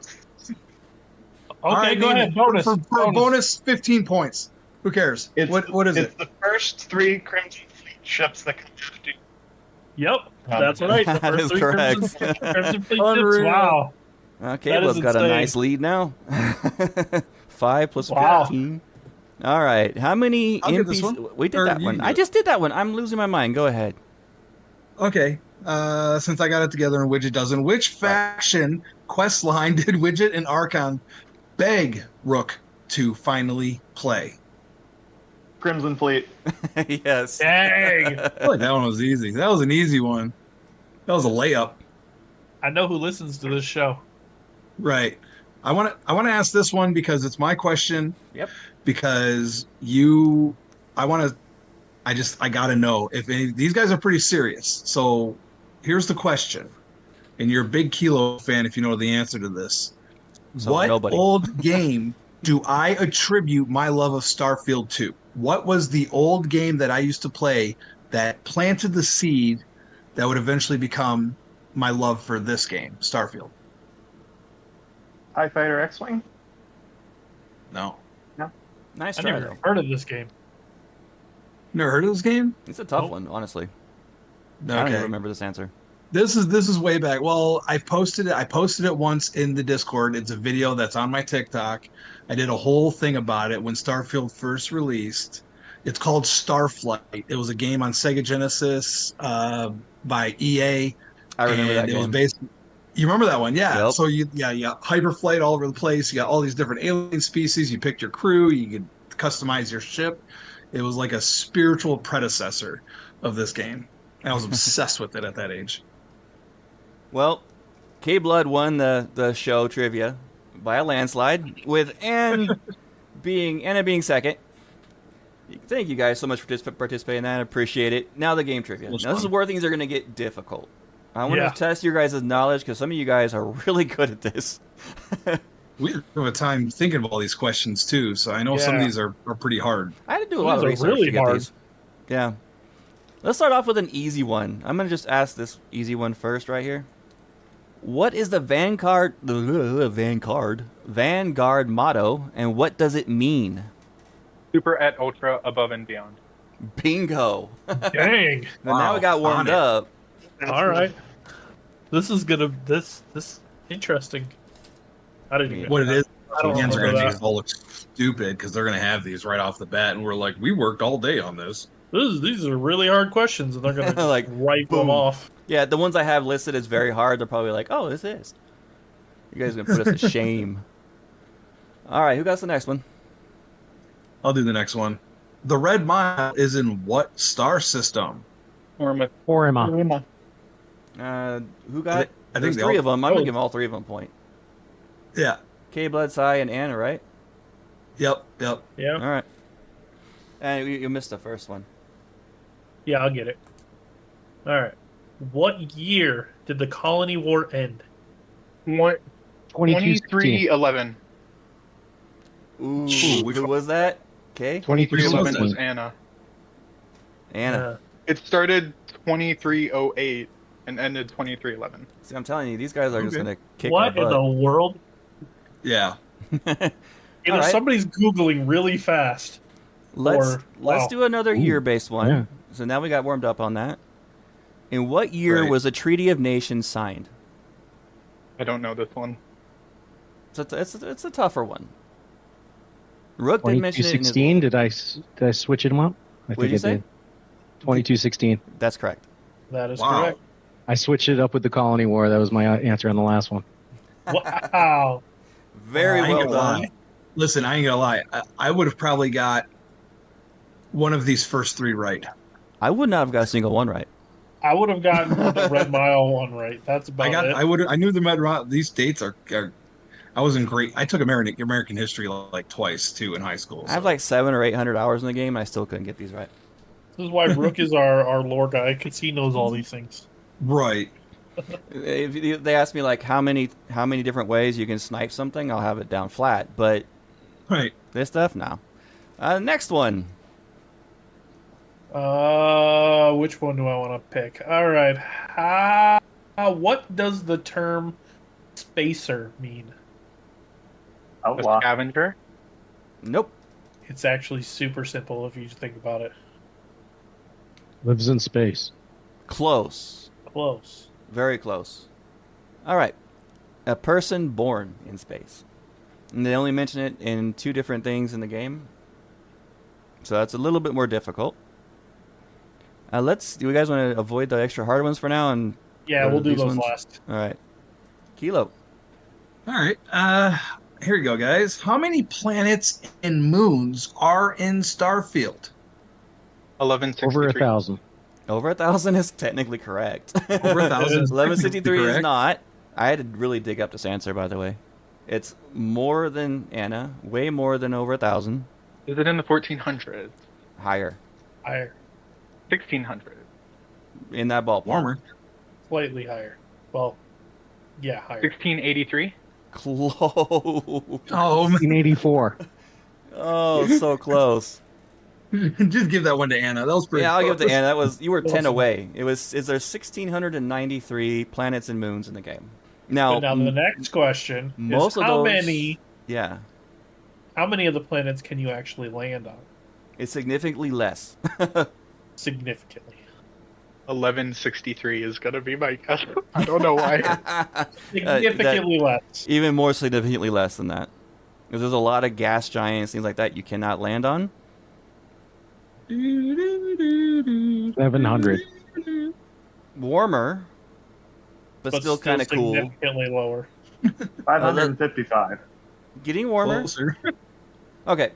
Okay, go ahead. Bonus. For bonus 15 points. Who cares? What is it's it? the first 3 Crimson Fleet ships that come out to Yep, that's right. The That first is 3 correct. Crimson Fleet ships. Unreal. Wow. Caleb's got a insane. nice lead now. 5 plus Wow. 15. All right. How many I'll get this NPCs? one. We did Or that you one. do I it. just did that one. I'm losing my mind. Go ahead. Okay. Since I got it together and Widget doesn't, which faction quest line did Widget and Archon beg Rook to finally play? Crimson Fleet. Yes. Dang. I feel like that one was easy. That was an easy one. That was a layup. I know who listens to this show. Right. I want to ask this one because it's my question. Yep. Because I got to know if these guys are pretty serious. So here's the question. And you're a big Kilo fan if you know the answer to this. So what nobody. old game do I attribute my love of Starfield to? What was the old game that I used to play that planted the seed that would eventually become my love for this game, Starfield? TIE Fighter X-Wing? No. Nice I try, never though. heard of this game. Never heard of this game? It's a tough Nope. one, honestly. I don't even Okay. remember this answer. This is way back. Well, I posted it once in the Discord. It's a video that's on my TikTok. I did a whole thing about it when Starfield first released, It's called Starflight. It was a game on Sega Genesis by EA, I remember and that it was game. based. You remember that one? Yeah. Yep. So you got hyperflight all over the place. You got all these different alien species. You picked your crew. You could customize your ship. It was like a spiritual predecessor of this game. And I was obsessed with it at that age. Well, K Blood won the show trivia by a landslide, with Anna being second. Thank you guys so much for participating in that. I appreciate it. Now the game trivia. Now this is where things are going to get difficult. I want to test your guys' knowledge because some of you guys are really good at this. We have a time thinking of all these questions too, so I know some of these are pretty hard. I had to do a lot of research to get these. Yeah. Let's start off with an easy one. I'm going to just ask this easy one first right here. What is the Vanguard motto, and what does it mean? Super et ultra, above and beyond. Bingo. Dang. Now we got warmed up. All right. This is this interesting. I didn't even what it is. Fans are going to make us all look stupid because they're going to have these right off the bat, and we're like, we worked all day on this. These are really hard questions, and they're going to like wipe them off. Yeah, the ones I have listed as very hard. They're probably like, oh, this is. You guys are going to put us to shame. All right, who got the next one? I'll do the next one. The Red Mile is in what star system? Orma. Who got? I think three of them. I'm gonna give all three of them a point. Yeah. K Blood, Sai, and Anna, right? Yep. All right. And you missed the first one. Yeah, I'll get it. All right. What year did the Colony War end? 2311. Ooh, who was that? Okay. 2311 was Anna. Anna. It started 2308 and ended 2311. See, I'm telling you, these guys are just gonna kick what our butt. in the world? Yeah. Somebody's Googling really fast. Let's do another year-based one. Yeah. So now we got warmed up on that. In what year was the Treaty of Nations signed? I don't know this one. It's a tougher one. Rook did mention it in his... 2216. Did I switch them up? What did you say? 2216. That's correct. That is correct. I switched it up with the Colony War. That was my answer on the last one. Wow. Very well done. Listen, I ain't gonna lie. I would have probably got one of these first three right. I would not have got a single one right. I would have gotten the Red Mile one right. That's about it. I knew the Red Mile. These dates are. I wasn't great. I took American history like twice too in high school. So. I have like 700 or 800 hours in the game. And I still couldn't get these right. This is why Rook is our lore guy, because he knows all these things. Right. If they ask me like how many different ways you can snipe something, I'll have it down flat. But this stuff, no. Next one. Which one do I want to pick? All right. What does the term spacer mean? A scavenger? Nope. It's actually super simple if you think about it. Lives in space. Close. Very close. All right. A person born in space. And they only mention it in 2 different things in the game. So that's a little bit more difficult. Do you guys want to avoid the extra hard ones for now? And yeah, we'll do those last. All right. Kilo. All right. Here we go, guys. How many planets and moons are in Starfield? 1163. Over 1,000. Over 1,000 is technically correct. Over 1,000. 1163 is not. I had to really dig up this answer, by the way. It's more than Anna, way more than over 1,000. Is it in the 1400s? Higher. 1600. In that ballpark. Warmer. Slightly higher. Well, yeah, higher. 1683. Close. Oh, 1984. Oh, so close. Just give that one to Anna. That was pretty. Yeah, I'll give it to Anna. You were 10 away. Is there 1,693 planets and moons in the game? Now the next question most is of how those, many? Yeah. How many of the planets can you actually land on? It's significantly less. Significantly. 1163 is gonna be my guess. I don't know why. Significantly less. Even more significantly less than that. Because there's a lot of gas giants, things like that you cannot land on. 700. Warmer, but still kind of cool. Significantly lower. 555. Getting warmer. Closer. Okay.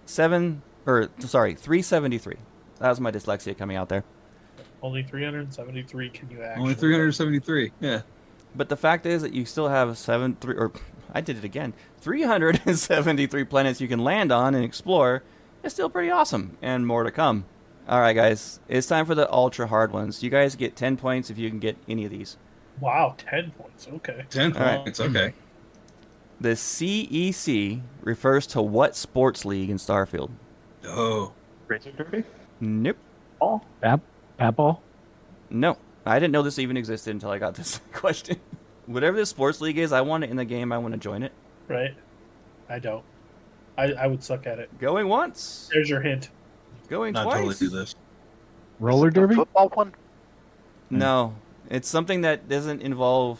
373. That was my dyslexia coming out there. Only 373 can you actually. Only 373. Yeah. But the fact is that you still have 373 planets you can land on and explore. It's still pretty awesome, and more to come. All right, guys, it's time for the ultra hard ones. You guys get 10 points if you can get any of these. Wow, 10 points. Okay. 10 points. Okay. The CEC refers to what sports league in Starfield? Oh. Razor Derby? Nope. Ball? Bat ball? No. I didn't know this even existed until I got this question. Whatever this sports league is, I want it in the game. I want to join it. Right. I don't. I would suck at it. Going once. There's your hint. Going Not twice. totally do this. Roller derby? Football one? No. It's something that doesn't involve...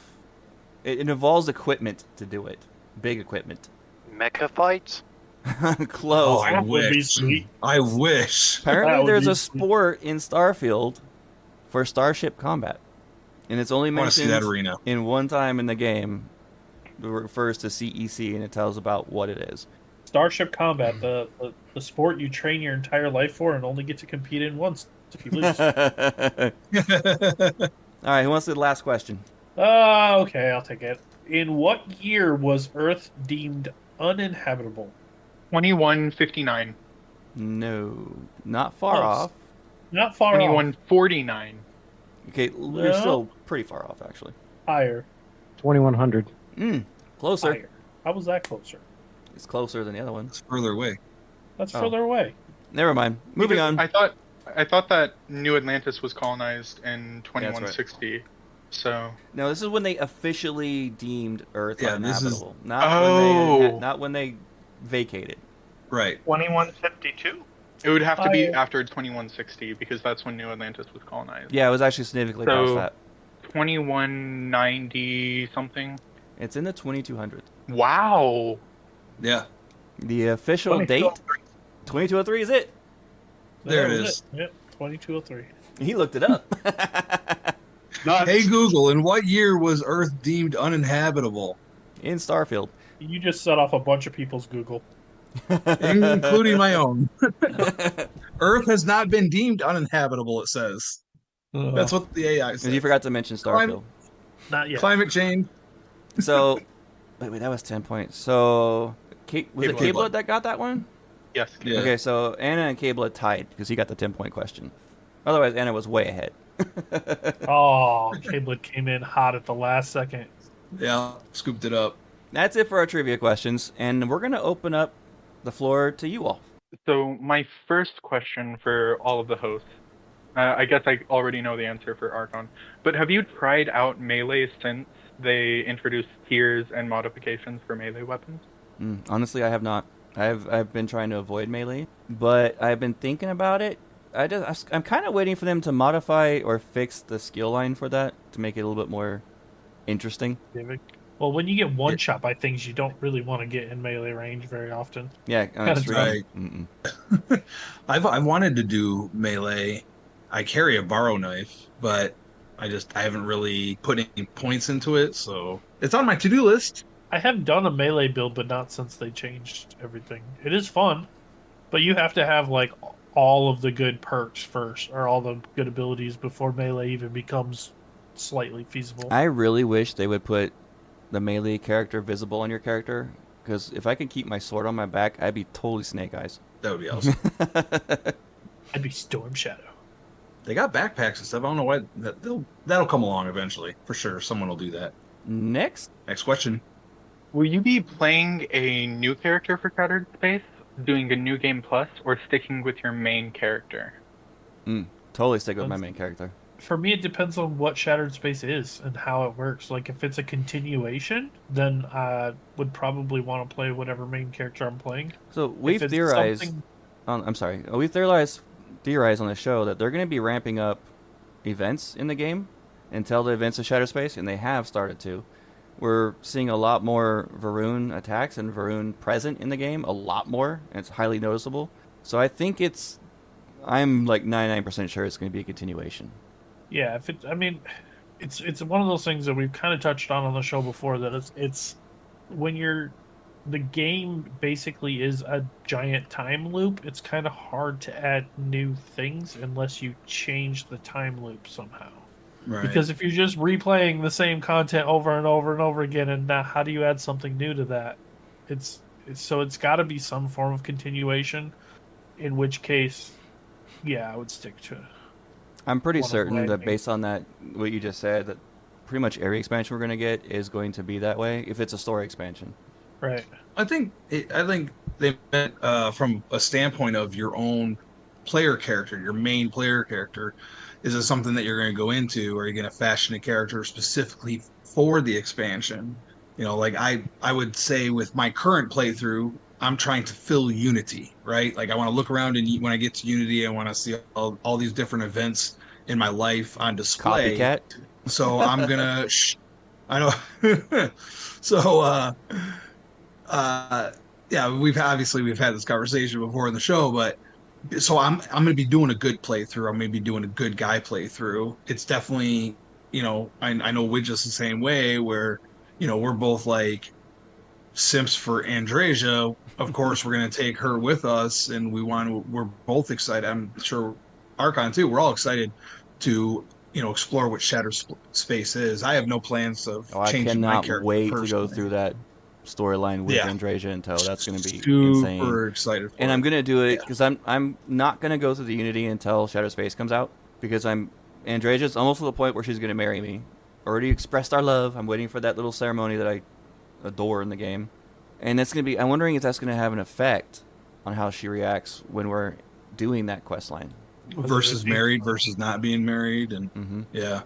It involves equipment to do it. Big equipment. Mecha fights? Close. Oh, I That would be wish. sweet. I wish. That Apparently, would there's be a sweet. sport in Starfield for starship combat. And it's only I want to see that mentioned arena. in one time in the game. It refers to CEC, and it tells about what it is. Starship Combat, the sport you train your entire life for and only get to compete in once if you lose. All right, who wants the last question? Okay, I'll take it. In what year was Earth deemed uninhabitable? 2159. No, not far Close. off. Not far off. 2149. Okay, you're No. still pretty far off, actually. Higher. 2100. Closer. Higher. How was that closer? It's closer than the other one. It's further away. That's Oh. further away. Never mind. Moving Because on. I thought that New Atlantis was colonized in 2160. So No, this is when they officially deemed Earth Yeah, this is- uninhabitable. Oh. Not when they vacated. Right. 2152? it would have to be Higher. after 2160 because that's when New Atlantis was colonized. Yeah, it was actually significantly past So- that. 2190 something. It's in the 2200s. Wow. Yeah. The official date, 2203 is it. There That it was is. Yep, 2203. He looked it up. Hey Google, in what year was Earth deemed uninhabitable? In Starfield. You just set off a bunch of people's Google. Including my own. Earth has not been deemed uninhabitable, it says. That's what the AI says. You forgot to mention Starfield. Not yet. Climate change. So, wait, that was 10 points. So, was it Cable. Cablet that got that one? Yes. Yeah. Okay, so Anna and Cablet tied because he got the 10-point question. Otherwise, Anna was way ahead. Oh, Cablet came in hot at the last second. Yeah, scooped it up. That's it for our trivia questions, and we're going to open up the floor to you all. So my first question for all of the hosts, I guess I already know the answer for Archon, but have you tried out melee since they introduced tiers and modifications for melee weapons? Honestly, I have not. I've been trying to avoid melee, but I've been thinking about it. I'm kind of waiting for them to modify or fix the skill line for that to make it a little bit more interesting. Well, when you get one shot by things you don't really want to get in melee range very often. Yeah, that's right. I've wanted to do melee. I carry a borrow knife, but I haven't really put any points into it, so it's on my to-do list. I have done a melee build, but not since they changed everything. It is fun, but you have to have like all of the good perks first, or all the good abilities before melee even becomes slightly feasible. I really wish they would put the melee character visible on your character, because if I could keep my sword on my back, I'd be totally Snake Eyes. That would be awesome. I'd be Storm Shadow. They got backpacks and stuff. I don't know why. That'll come along eventually. For sure, someone will do that. Next question. Will you be playing a new character for Shattered Space, doing a new game plus, or sticking with your main character? Totally stick with my main character. For me, it depends on what Shattered Space is and how it works. Like, if it's a continuation, then I would probably want to play whatever main character I'm playing. So we've theorized. We've theorized on the show that they're going to be ramping up events in the game until the events of Shattered Space, and they have started to. We're seeing a lot more Varun attacks and Varun present in the game, a lot more, and it's highly noticeable. So I think it's I'm like 99% sure it's going to be a continuation. Yeah, it's one of those things that we've kind of touched on the show before, that it's when the game basically is a giant time loop. It's kind of hard to add new things unless you change the time loop somehow. Right. Because if you're just replaying the same content over and over and over again, and now how do you add something new to that? It's got to be some form of continuation. In which case, yeah, I would stick to. I'm pretty One of certain my that things. based on that, what you just said, that pretty much every expansion we're going to get is going to be that way if it's a story expansion. Right. I think they meant from a standpoint of your own player character, your main player character. Is it something that you're going to go into, or are you going to fashion a character specifically for the expansion? You know, like I would say with my current playthrough, I'm trying to fill Unity, right? Like I want to look around, and when I get to Unity, I want to see all these different events in my life on display. Copycat. So I'm gonna I know. So uh yeah, we've had this conversation before in the show, but so I'm gonna be doing a good playthrough. I'm gonna be doing a good guy playthrough. It's definitely, I know Widget's the same way, where we're both like simps for Andrasia. Of course we're gonna take her with us, and we're both excited. I'm sure Archon too. We're all excited to explore what Space is. I have no plans of Oh, I changing my cannot character wait to go personally. through that storyline with Yeah, Andrasia and Toe. That's going to be insane. super excited And for I'm it. going to do it Yeah. because I'm not going to go through the Unity until Shattered Space comes out, because Andrasia's almost to the point where she's going to marry me. Already expressed our love. I'm waiting for that little ceremony that I adore in the game. And that's going to be, I'm wondering if that's going to have an effect on how she reacts when we're doing that quest line. Versus married versus not being married, and Mm-hmm. yeah.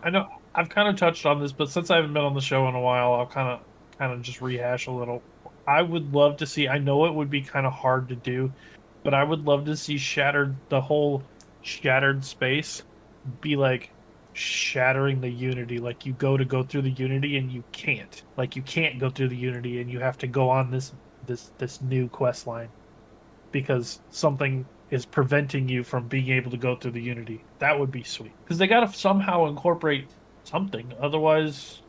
I know I've kind of touched on this, but since I haven't been on the show in a while, I'll kind of just rehash a little. I would love to see. I know it would be kind of hard to do, but I would love to see the whole Shattered Space be like shattering the Unity. Like you go through the Unity and you can't. Like you can't go through the Unity and you have to go on this new quest line because something is preventing you from being able to go through the Unity. That would be sweet. Because they got to somehow incorporate something. Otherwise,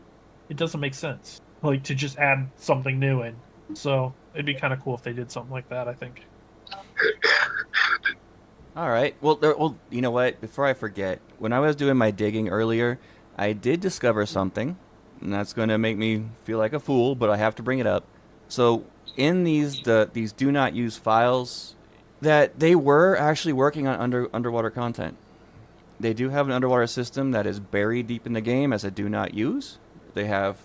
it doesn't make sense. Like to just add something new in. So it'd be kind of cool if they did something like that, I think. All right. Well, you know what? Before I forget, when I was doing my digging earlier, I did discover something, and that's going to make me feel like a fool, but I have to bring it up. So, in these do not use files, that they were actually working on underwater content. They do have an underwater system that is buried deep in the game as a do not use. They have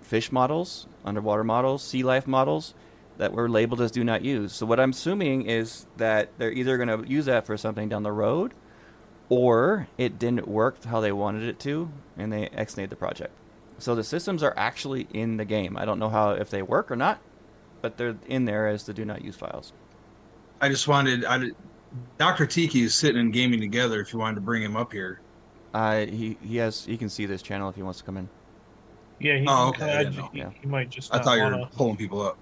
fish models, underwater models, sea life models that were labeled as do not use. So what I'm assuming is that they're either going to use that for something down the road, or it didn't work how they wanted it to, and they exonate the project. So the systems are actually in the game. I don't know if they work or not, but they're in there as the do not use files. I just Dr. Tiki is sitting and gaming together. If you wanted to bring him up here. He can see this channel if he wants to come in. Yeah, he, okay. I didn't know. He might just. I thought you wanna... were pulling people up.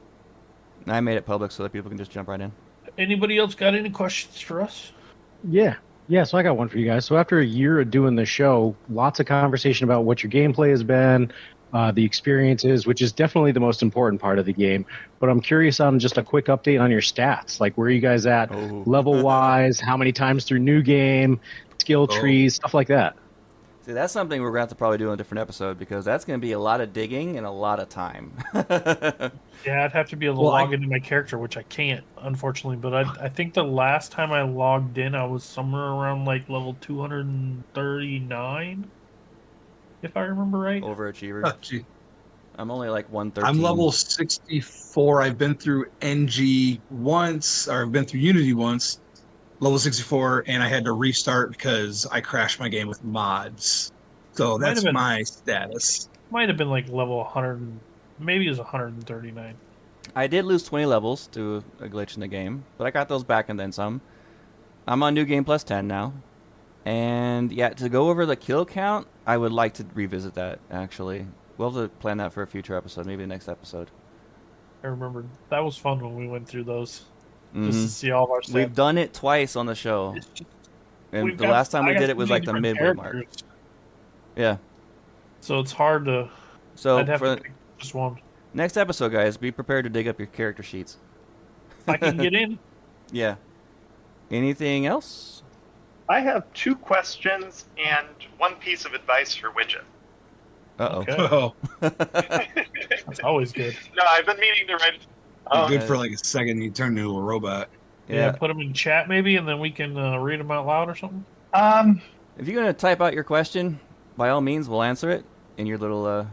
I made it public so that people can just jump right in. Anybody else got any questions for us? Yeah. So I got one for you guys. So after a year of doing the show, lots of conversation about what your gameplay has been, the experiences, which is definitely the most important part of the game. But I'm curious on just a quick update on your stats. Like, where are you guys at level-wise? How many times through new game, skill trees, stuff like that? See, that's something we're going to have to probably do in a different episode, because that's going to be a lot of digging and a lot of time. Yeah, I'd have to be able to log into my character, which I can't, unfortunately. But I think the last time I logged in, I was somewhere around like level 239, if I remember right. Overachiever. Oh, gee. I'm only like 113. I'm level 64. I've been through NG once, or I've been through Unity once, level 64, and I had to restart because I crashed my game with mods. So that's my status. Might have been like level 100, maybe it was 139. I did lose 20 levels to a glitch in the game, but I got those back and then some. I'm on New Game Plus 10 now. And yeah, to go over the kill count, I would like to revisit that, actually. We'll have to plan that for a future episode, maybe the next episode. I remember that was fun when we went through those. just to see all of our stats. We've done it twice on the show. And the last time we did it was like the midway mark. Yeah. So it's hard to... So I'd have for to pick just one. next episode, guys, be prepared to dig up your character sheets. If I can get in. Yeah. Anything else? I have 2 questions and 1 piece of advice for Widget. Uh-oh. Okay. Oh, That's always good. No, I've been meaning to write. good for like a second. You turn into a robot. Yeah, put them in chat maybe, and then we can read them out loud or something. If you're going to type out your question, by all means, we'll answer it in your little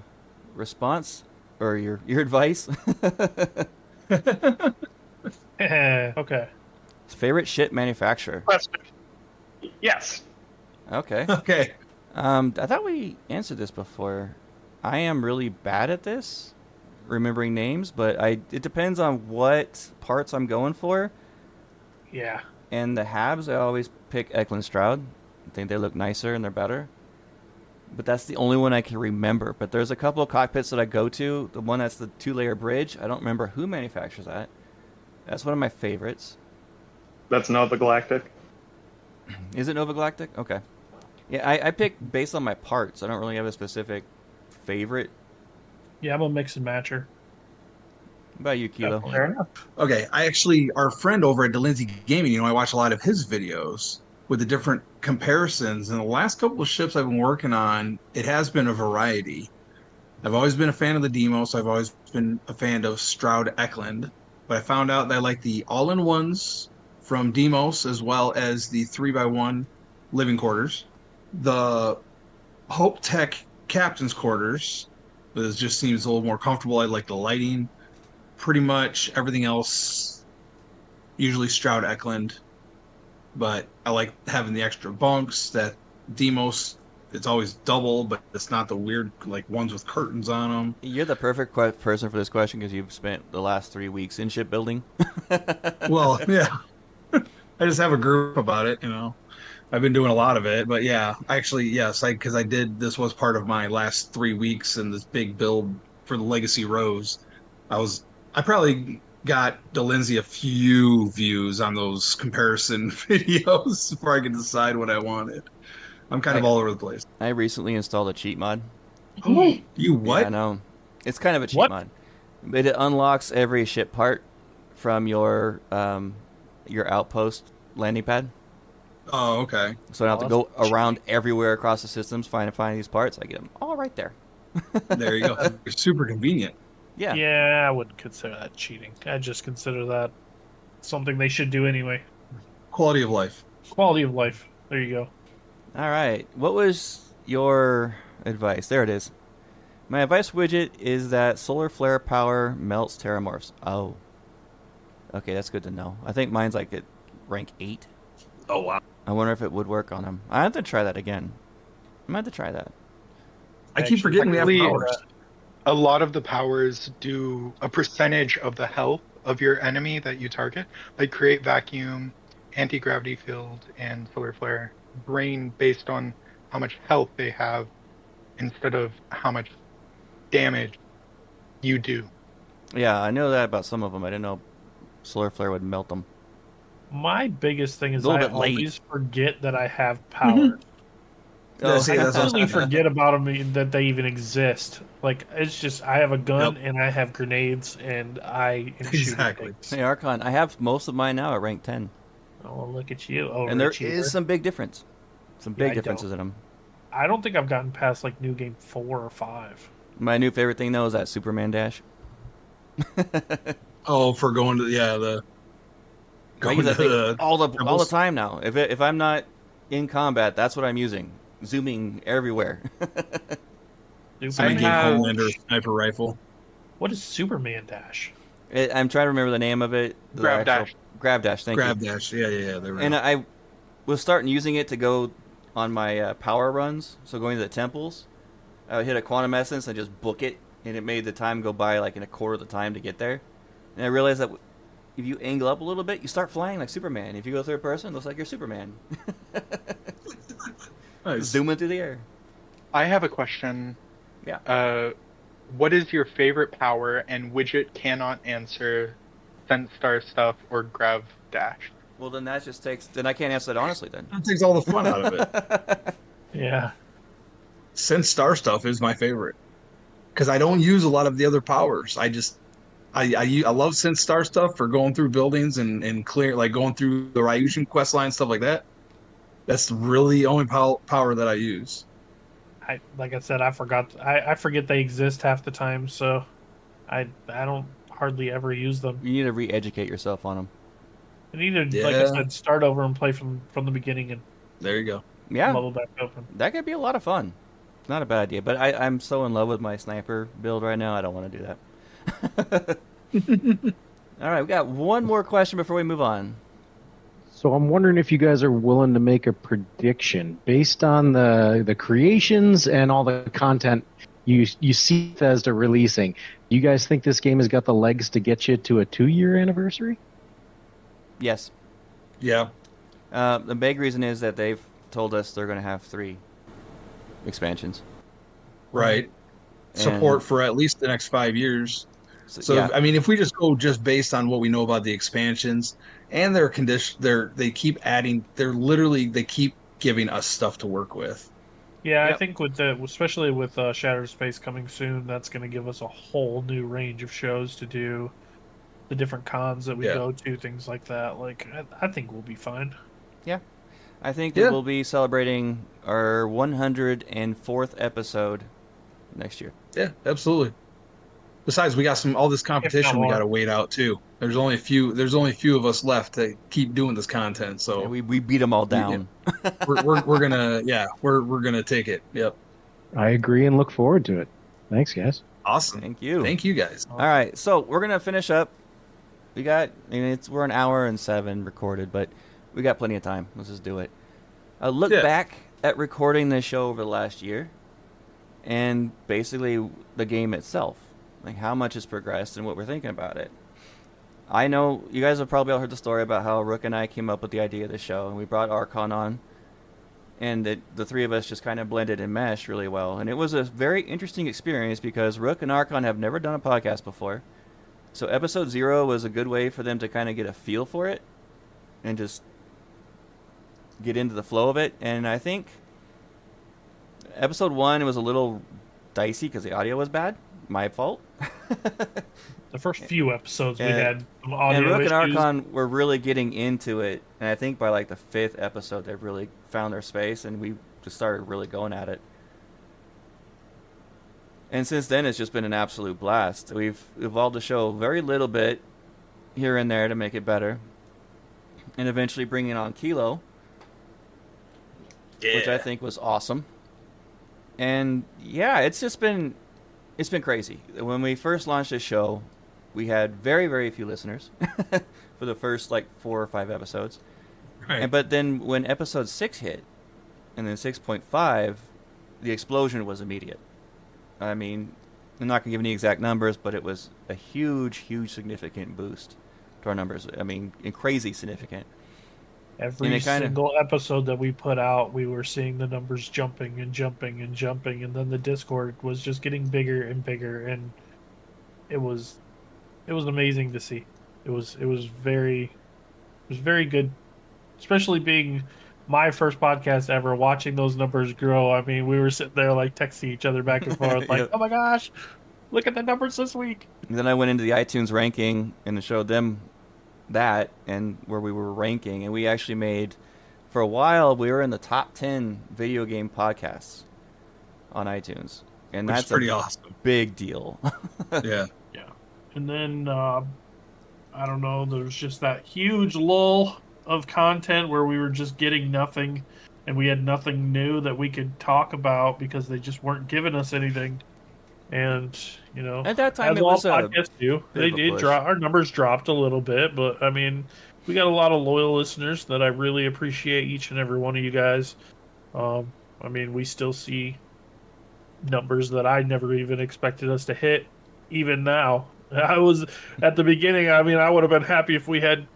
response or your advice. Okay. Favorite ship manufacturer? Question. Yes. Okay. Okay. I thought we answered this before. I am really bad at this, remembering names, but it depends on what parts I'm going for. Yeah. And the halves, I always pick Eklund Stroud. I think they look nicer and they're better. But that's the only one I can remember. But there's a couple of cockpits that I go to. The one that's the 2-layer bridge, I don't remember who manufactures that. That's one of my favorites. That's Nova Galactic. Is it Nova Galactic? Okay. Yeah, I pick based on my parts. I don't really have a specific favorite. Yeah, I'm a mix and matcher. What about you, Kilo? Fair enough. Okay, our friend over at Delancey Gaming, I watch a lot of his videos with the different comparisons. And the last couple of ships I've been working on, it has been a variety. I've always been a fan of the Demos. I've always been a fan of Stroud Eklund. But I found out that I like the all-in-ones from Demos as well as the 3x1 living quarters. The Hope Tech captain's quarters just seems a little more comfortable. I like the lighting. Pretty much everything else, usually Stroud Eklund. But I like having the extra bunks. That Demos, it's always double, but it's not the weird like ones with curtains on them. You're the perfect person for this question because you've spent the last 3 weeks in shipbuilding. Well, yeah. I just have a group about it, I've been doing a lot of it, but yeah, actually, yes, because this was part of my last 3 weeks in this big build for the Legacy Rose. I probably got Delancey a few views on those comparison videos before I could decide what I wanted. I'm kind of all over the place. I recently installed a cheat mod. You what? Yeah, I know. It's kind of a cheat mod. But it unlocks every ship part from your outpost landing pad. Oh, okay. So I don't have to go around everywhere across the systems find these parts. I get them all right there. There you go. It's super convenient. Yeah. Yeah, I wouldn't consider that cheating. I just consider that something they should do anyway. Quality of life. Quality of life. There you go. All right. What was your advice? There it is. My advice widget is that solar flare power melts terramorphs. Oh. Okay, that's good to know. I think mine's like at rank 8. Oh, wow. I wonder if it would work on them. I have to try that again. I might have to try that. I keep forgetting we have powers. A lot of the powers do a percentage of the health of your enemy that you target, like create vacuum, anti-gravity field, and solar flare. Brain based on how much health they have instead of how much damage you do. Yeah, I know that about some of them. I didn't know solar flare would melt them. My biggest thing is A little I bit late. always forget that I have power. Yeah, see, I that's completely awesome. forget about them, that they even exist. Like, it's just, I have a gun and I have grenades and I am Exactly. shooting things. Hey, Archon, I have most of mine now at rank 10. Oh, well, look at you. Oh, And there is some big difference. Some big I differences don't. in them. I don't think I've gotten past, like, New Game 4 or 5. My new favorite thing, though, is that Superman dash. Oh, for going to the I going use to that thing the all the rebels. time now. If I'm not in combat, that's what I'm using. Zooming everywhere. Same game Homelander sniper rifle. What is Superman Dash? I'm trying to remember the name of it. The Grab dash. Grab dash, thank Grab you. dash. Yeah. There we And go. I was starting using it to go on my power runs. So going to the temples, I would hit a quantum essence and just book it. And it made the time go by like in a quarter of the time to get there. And I realized that if you angle up a little bit, you start flying like Superman. If you go third person, it looks like you're Superman. Nice. Zooming through the air. I have a question. Yeah. What is your favorite power? And Widget cannot answer Scent Star stuff or Grav Dash? Well, then that just takes. Then I can't answer that honestly. Then That takes all the fun out of it. Yeah. Since Star stuff is my favorite because I don't use a lot of the other powers. I love Synth Star stuff for going through buildings and clear, like going through the Ryushin quest line, stuff like that. That's really the only power that I use. Like I said, I forgot. I forget they exist half the time, so I don't hardly ever use them. you need to re-educate yourself on them. I need to, like I Yeah. said, start over and play from the beginning and There you go. Yeah, level back open. that could be a lot of fun. It's not a bad idea, but I'm so in love with my sniper build right now. I don't want to do that. All right, we got one more question before we move on. So I'm wondering if you guys are willing to make a prediction based on the creations and all the content you see Bethesda releasing. Do you guys think this game has got the legs to get you to a 2-year anniversary? Yes. Yeah. The big reason is that they've told us they're going to have 3 expansions. Right. Support for at least the next 5 years. So yeah. I mean, if we just go just based on what we know about the expansions and their condition, they keep adding. They keep giving us stuff to work with. Yeah, Yep. I think especially with Shattered Space coming soon, that's going to give us a whole new range of shows to do, the different cons that we go to, things like that. Like, I think we'll be fine. Yeah. I think that we'll be celebrating our 104th episode next year. Yeah, absolutely. Besides, we got all this competition we got to wait out too. There's only a few of us left to keep doing this content. So we beat them all down. we're gonna take it. Yep. I agree and look forward to it. Thanks, guys. Awesome. Thank you. Thank you, guys. All right, so we're gonna finish up. We're an hour and 7 recorded, but we got plenty of time. Let's just do it. Look back at recording this show over the last year, and basically the game itself, like how much has progressed and what we're thinking about it. I know you guys have probably all heard the story about how Rook and I came up with the idea of the show, and we brought Archon on, and the 3 of us just kind of blended and meshed really well. And it was a very interesting experience because Rook and Archon have never done a podcast before. So episode 0 was a good way for them to kind of get a feel for it and just get into the flow of it. And I think episode 1 was a little dicey because the audio was bad. My fault. The first few episodes we had some audio and Rook issues. and Archon were really getting into it, and I think by like the 5th episode they really found their space, and we just started really going at it. And since then it's just been an absolute blast. We've evolved the show very little bit here and there to make it better, and eventually bringing on Kilo, which I think was awesome. And yeah, it's been crazy. When we first launched this show, we had very, very few listeners for the first like 4 or 5 episodes. Right. But then when episode 6 hit, and then 6.5, the explosion was immediate. I mean, I'm not going to give any exact numbers, but it was a huge, huge significant boost to our numbers. I mean, crazy significant. Every single episode that we put out, we were seeing the numbers jumping and jumping and jumping, and then the Discord was just getting bigger and bigger, and it was amazing to see. It was very good, especially being my first podcast ever. Watching those numbers grow, I mean, we were sitting there like texting each other back and forth, like, "Oh my gosh, look at the numbers this week." And then I went into the iTunes ranking and showed them that and where we were ranking, and we actually made, for a while we were in the top 10 video game podcasts on iTunes, and Which that's is pretty a awesome. big deal. Yeah. And then I don't know, there was just that huge lull of content where we were just getting nothing, and we had nothing new that we could talk about because they just weren't giving us anything. And at that time, as it all was podcasts do, they did drop. Our numbers dropped a little bit, but I mean, we got a lot of loyal listeners that I really appreciate, each and every one of you guys. I mean, we still see numbers that I never even expected us to hit, even now. I was at the beginning. I mean, I would have been happy if we had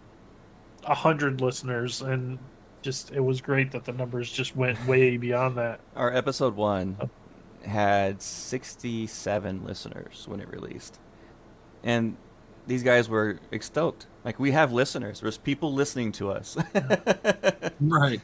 100 listeners, and just it was great that the numbers just went way beyond that. Our episode 1 had 67 listeners when it released, and these guys were stoked. Like, we have listeners. There's people listening to us. Right.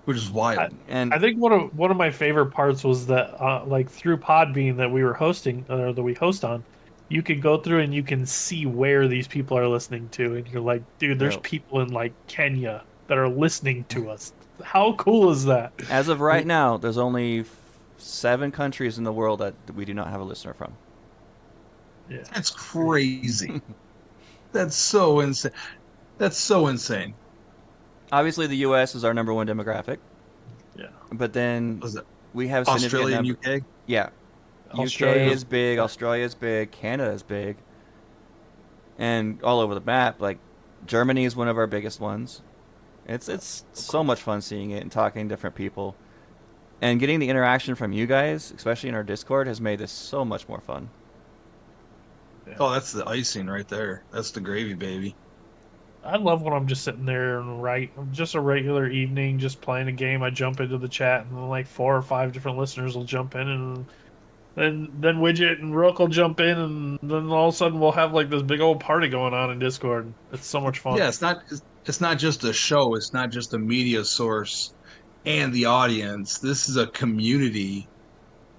Which is wild. And I think one of my favorite parts was that like through Podbean that we were hosting or that we host on, you can go through and you can see where these people are listening to, and you're like, dude, there's Yep. people in like Kenya that are listening to us. How cool is that? as of right now, there's only 7 countries in the world that we do not have a listener from. Yeah. That's crazy. That's so insane. That's so insane. Obviously, the U.S. is our number 1 demographic. Yeah. But then Was it we have significant Australia and number. UK? Yeah. Australia. UK is big, Australia is big, Canada is big, and all over the map. Like, Germany is one of our biggest ones. It's so much fun seeing it and talking to different people, and getting the interaction from you guys, especially in our Discord, has made this so much more fun. Oh, that's the icing right there. That's the gravy, baby. I love when I'm just sitting there and just a regular evening, just playing a game. I jump into the chat, and then like 4 or 5 different listeners will jump in, and then Widget and Rook will jump in, and then all of a sudden we'll have like this big old party going on in Discord. It's so much fun. Yeah, it's not just a show, it's not just a media source and the audience. This is a community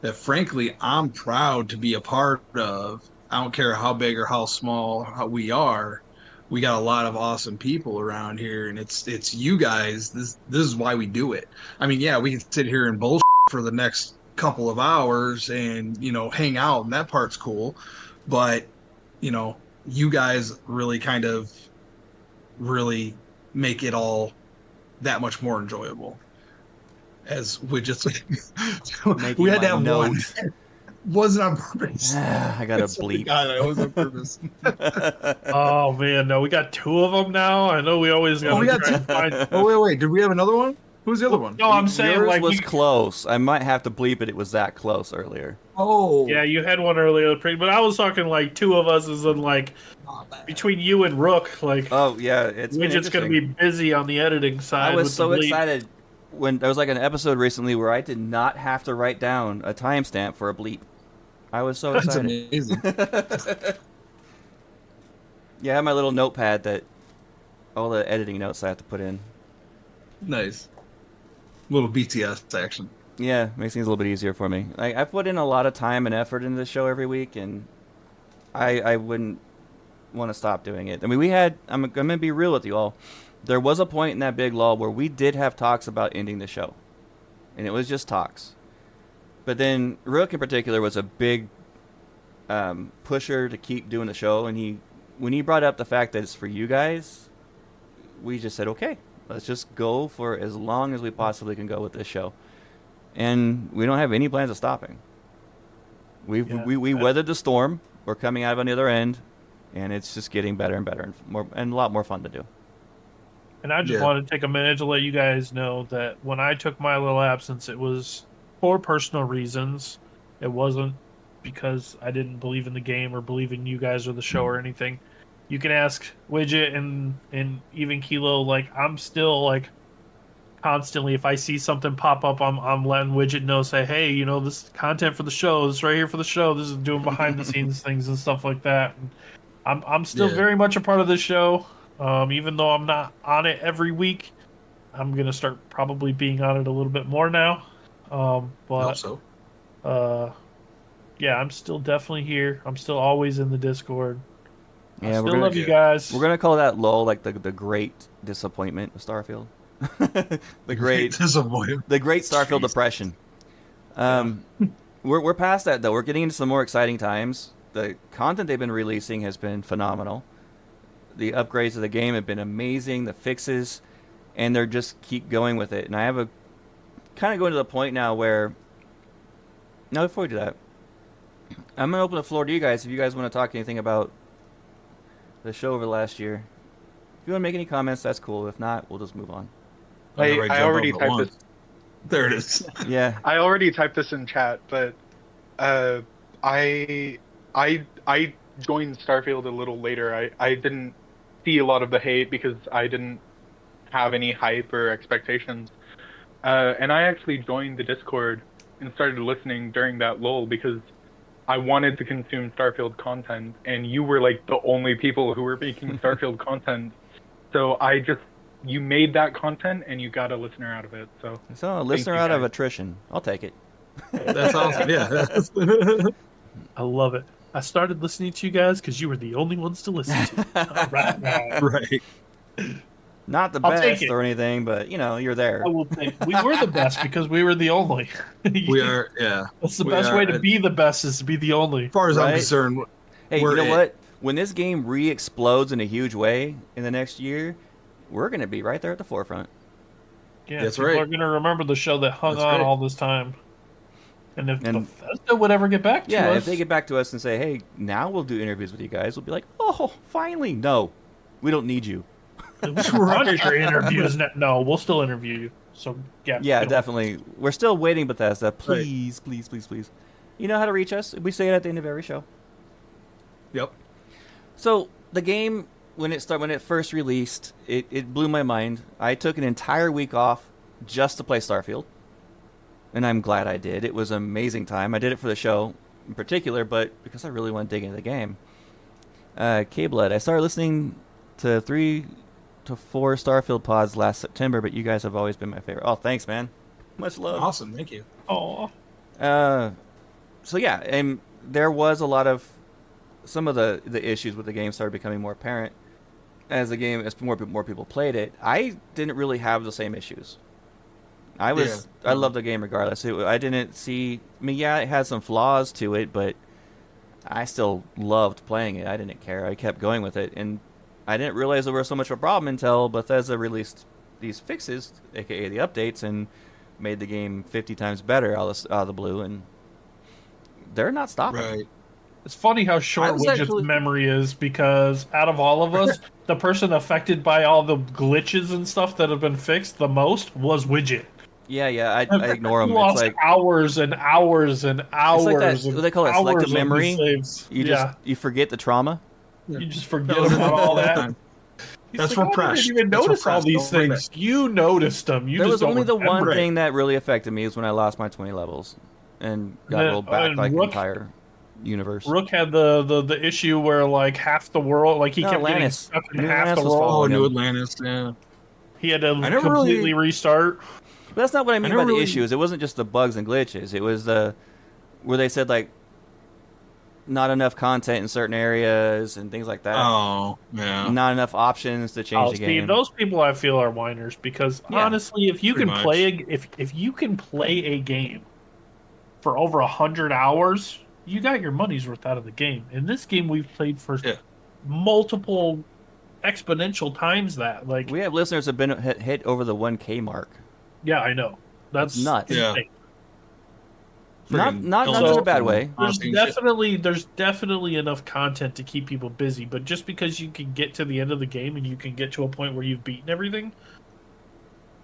that frankly I'm proud to be a part of. I don't care how big or how small we are. We got a lot of awesome people around here, and it's you guys. This is why we do it. I mean, yeah, we can sit here and bullshit for the next couple of hours and hang out, and that part's cool. But you guys really kind of really make it all that much more enjoyable. As we just Making we had to my have note. one. Wasn't on purpose. I got to It's bleep. God, it was on purpose. Oh man, no, we got 2 of them now. I know we always got. Oh, we got try two. and find. Oh wait, did we have another one? Who's the other one? No, I'm saying Yours like was close. I might have to bleep it. It was that close earlier. Oh, yeah, you had one earlier, but I was talking like 2 of us, is in like between you and Rook. Like, Oh yeah, it's been Widget's gonna interesting. be busy on the editing side. I was with so the bleep. excited when there was like an episode recently where I did not have to write down a timestamp for a bleep. I was so that's excited. amazing. Yeah, I have my little notepad that all the editing notes I have to put in. Nice. Little BTS action. Yeah, makes things a little bit easier for me. I put in a lot of time and effort into the show every week, and I wouldn't want to stop doing it. I mean, I'm going to be real with you all. There was a point in that big lull where we did have talks about ending the show, and it was just talks. But then Rook in particular was a big pusher to keep doing the show, and when he brought up the fact that it's for you guys, we just said, okay, let's just go for as long as we possibly can go with this show. And we don't have any plans of stopping. We weathered the storm. We're coming out on the other end, and it's just getting better and better and a lot more fun to do. And I just wanted to take a minute to let you guys know that when I took my little absence, it was for personal reasons. It wasn't because I didn't believe in the game or believe in you guys or the show or anything. You can ask Widget and even Kilo. Like, I'm still like constantly, if I see something pop up, I'm letting Widget know, say, hey, this is content for the show. This is right here for the show. This is doing behind the scenes things and stuff like that. And I'm still very much a part of this show. Even though I'm not on it every week, I'm gonna start probably being on it a little bit more now. But so. Yeah, I'm still definitely here. I'm still always in the Discord. Yeah, I still love you guys. We're gonna call that lull like the great disappointment of Starfield. the great disappointment. The great Starfield depression. We're past that though. We're getting into some more exciting times. The content they've been releasing has been phenomenal. The upgrades of the game have been amazing. The fixes, and they're just keep going with it. And I have a kind of going to the point now where. Now, before we do that, I'm gonna open the floor to you guys. If you guys want to talk anything about the show over the last year, if you want to make any comments, that's cool. If not, we'll just move on. I already typed this. There it is. Yeah. I already typed this in chat, but I joined Starfield a little later. I didn't see a lot of the hate because I didn't have any hype or expectations. And I actually joined the Discord and started listening during that lull because I wanted to consume Starfield content, and you were like the only people who were making Starfield content. So you made that content, and you got a listener out of it. So a listener out of attrition. I'll take it. That's awesome. Yeah. I love it. I started listening to you guys because you were the only ones to listen to. Right now. Right. Not the I'll take best it. or anything, but you're there. I will think we were the best because we were the only. We are. Yeah. That's the We best are, way to be the best, is to be the only. As far as I'm Right? concerned, Hey, we're you know it. what? When this game re-explodes in a huge way in the next year, we're going to be right there at the forefront. Yeah, That's people right. are going to remember the show that hung That's on right. all this time. And if And- Bethesda would ever get back to us, if they get back to us and say, "Hey, now we'll do interviews with you guys," we'll be like, "Oh, finally!" No, we don't need you. we run your interviews. No, we'll still interview you. So yeah, Yeah, definitely. We're still waiting, Bethesda. Please, please, please, please. You know how to reach us. We say it at the end of every show. Yep. So the game, when it first released, it blew my mind. I took an entire week off just to play Starfield, and I'm glad I did. It was an amazing time. I did it for the show in particular, but because I really want to dig into the game. K-Blood, I started listening to 3 to 4 Starfield pods last September, but you guys have always been my favorite. Oh, thanks, man. Much love. Awesome. Thank you. Oh, So yeah, and there was a lot of some of the issues with the game started becoming more apparent as more people played it. I didn't really have the same issues. I loved the game regardless. I didn't see. I mean, yeah, it had some flaws to it, but I still loved playing it. I didn't care. I kept going with it, and I didn't realize there was so much of a problem until Bethesda released these fixes, aka the updates, and made the game 50 times better out of the blue, and they're not stopping. Right. it's funny how short Widget's memory is, because out of all of us, the person affected by all the glitches and stuff that have been fixed the most was Widget. Yeah, I ignore them. He lost It's like hours and hours and hours. It's like that, what they call it, selective memory. You forget the trauma. You just forget about all that. That's repressed. I didn't even notice all these things. You noticed them. There was only the one thing that really affected me is when I lost my 20 levels and got rolled back like the entire universe. Rook had the issue where like half the world, like he kept getting stuck in half the world. Oh, New Atlantis, yeah. He had to completely restart. But that's not what I mean by the issues. It wasn't just the bugs and glitches. It was where they said like not enough content in certain areas and things like that. Oh, yeah. Not enough options to change the game. Those people I feel are whiners, because honestly, if you can play if you can play a game for over 100 hours, you got your money's worth out of the game. In this game, we've played for multiple exponential times that. Like, we have listeners that have been hit over the 1K mark. Yeah, I know. That's nuts. Yeah. Not in a bad way. There's definitely enough content to keep people busy, but just because you can get to the end of the game and you can get to a point where you've beaten everything,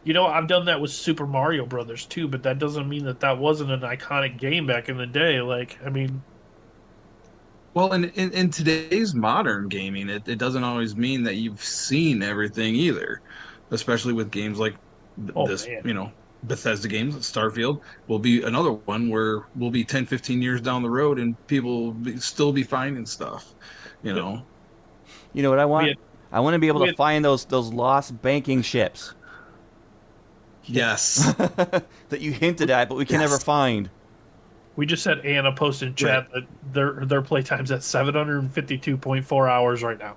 I've done that with Super Mario Brothers too, but that doesn't mean that wasn't an iconic game back in the day. Like, I mean, well, in today's modern gaming, it doesn't always mean that you've seen everything either, especially with games like this, man. Bethesda games. Starfield will be another one where we'll be 10, 15 years down the road and people will still be finding stuff, You know what I want? I want to be able to find those lost banking ships. Yes. That you hinted at, but we can never find. We just had Anna post in chat that their playtime's at 752.4 hours right now.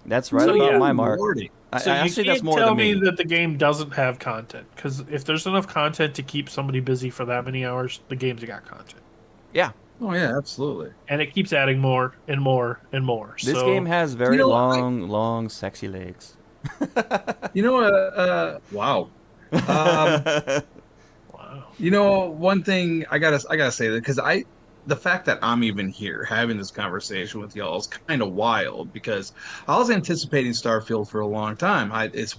That's right about my mark. So I you think can't that's more tell than me that the game doesn't have content, because if there's enough content to keep somebody busy for that many hours, the game's got content. Yeah. Oh yeah, absolutely. And it keeps adding more and more and more. This game has very long, sexy legs. Wow. Wow. One thing I gotta say that, because the fact that I'm even here having this conversation with y'all is kind of wild, because I was anticipating Starfield for a long time. It's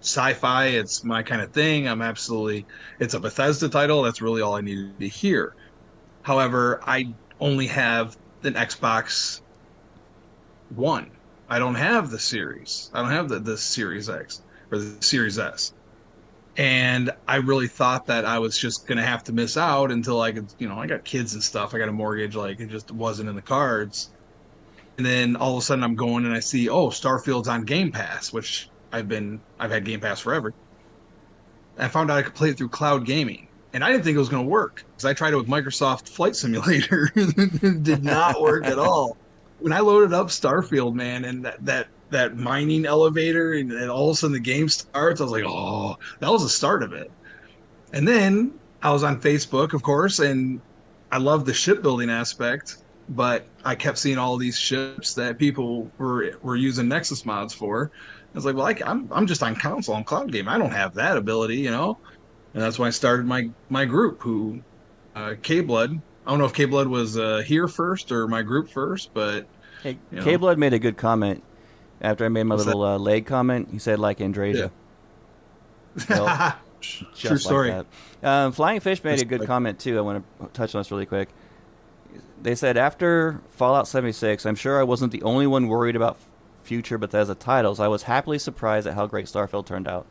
sci-fi, it's my kind of thing. It's a Bethesda title. That's really all I needed to hear. However, I only have an Xbox One. I don't have the Series. I don't have the Series X or the Series S. And I really thought that I was just gonna have to miss out until I could, I got kids and stuff. I got a mortgage, like it just wasn't in the cards. And then all of a sudden I'm going and I see, oh, Starfield's on Game Pass, which I've had Game Pass forever. I found out I could play it through cloud gaming. And I didn't think it was going to work because I tried it with Microsoft Flight Simulator. It did not work at all. When I loaded up Starfield, man, and that mining elevator, and all of a sudden the game starts, I was like, oh, that was the start of it. And then I was on Facebook, of course, and I love the shipbuilding aspect, but I kept seeing all these ships that people were using Nexus mods for. I was like, well, I'm just on console on cloud game. I don't have that ability. And that's when I started my group. Who K-Blood. I don't know if K-Blood was here first or my group first, but hey, K-Blood made a good comment after I made my little leg comment. He said like Andrasia. Yeah. True story. Like that. Flying Fish made a good comment too. I want to touch on this really quick. They said after Fallout 76, I'm sure I wasn't the only one worried about future Bethesda titles. I was happily surprised at how great Starfield turned out.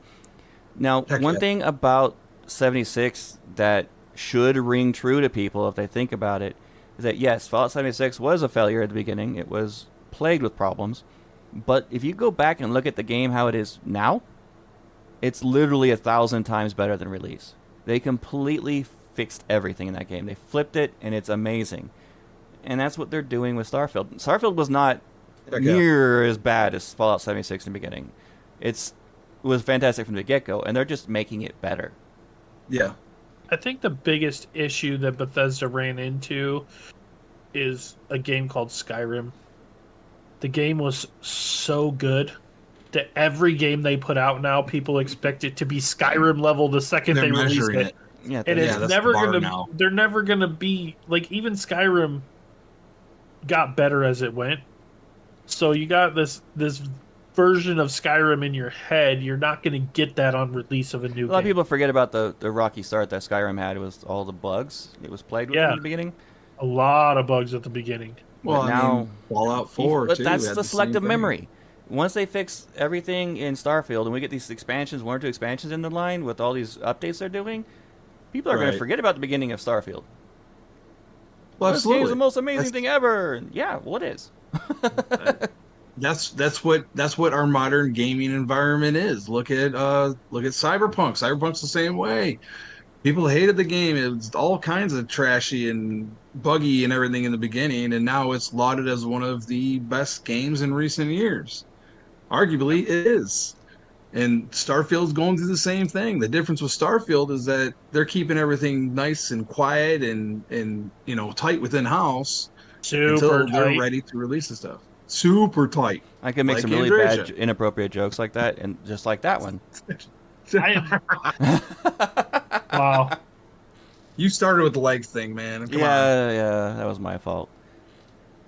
Now, one thing about 76 that should ring true to people if they think about it is that yes, Fallout 76 was a failure at the beginning. It was plagued with problems. But if you go back and look at the game how it is now, it's literally 1,000 times better than release. They completely fixed everything in that game. They flipped it, and it's amazing. And that's what they're doing with Starfield. Starfield was not near as bad as Fallout 76 in the beginning. It was fantastic from the get-go, and they're just making it better. Yeah. I think the biggest issue that Bethesda ran into is a game called Skyrim. The game was so good that every game they put out now, people expect it to be Skyrim level the second they release it. Yeah, and it's never gonna. They're never gonna be like, even Skyrim got better as it went. So you got this version of Skyrim in your head. You're not gonna get that on release of a new game. A lot of people forget about the rocky start that Skyrim had. It was all the bugs it was plagued with in the beginning. A lot of bugs at the beginning. Well, now Fallout 4 but too. That's the selective memory. Once they fix everything in Starfield and we get these expansions, 1 or 2 expansions in the line with all these updates they're doing, people are going to forget about the beginning of Starfield. Well, this game is the most amazing thing ever. Yeah, well, it is. That's what our modern gaming environment is. Look at Cyberpunk. Cyberpunk's the same way. People hated the game. It was all kinds of trashy and buggy and everything in the beginning, and now it's lauded as one of the best games in recent years. Arguably, it is. And Starfield's going through the same thing. The difference with Starfield is that they're keeping everything nice and quiet and tight within house until they're ready to release the stuff. Super tight. I could make some really bad, inappropriate jokes like that, and just like that one. Wow. You started with the leg thing, man. Come on. Yeah, that was my fault.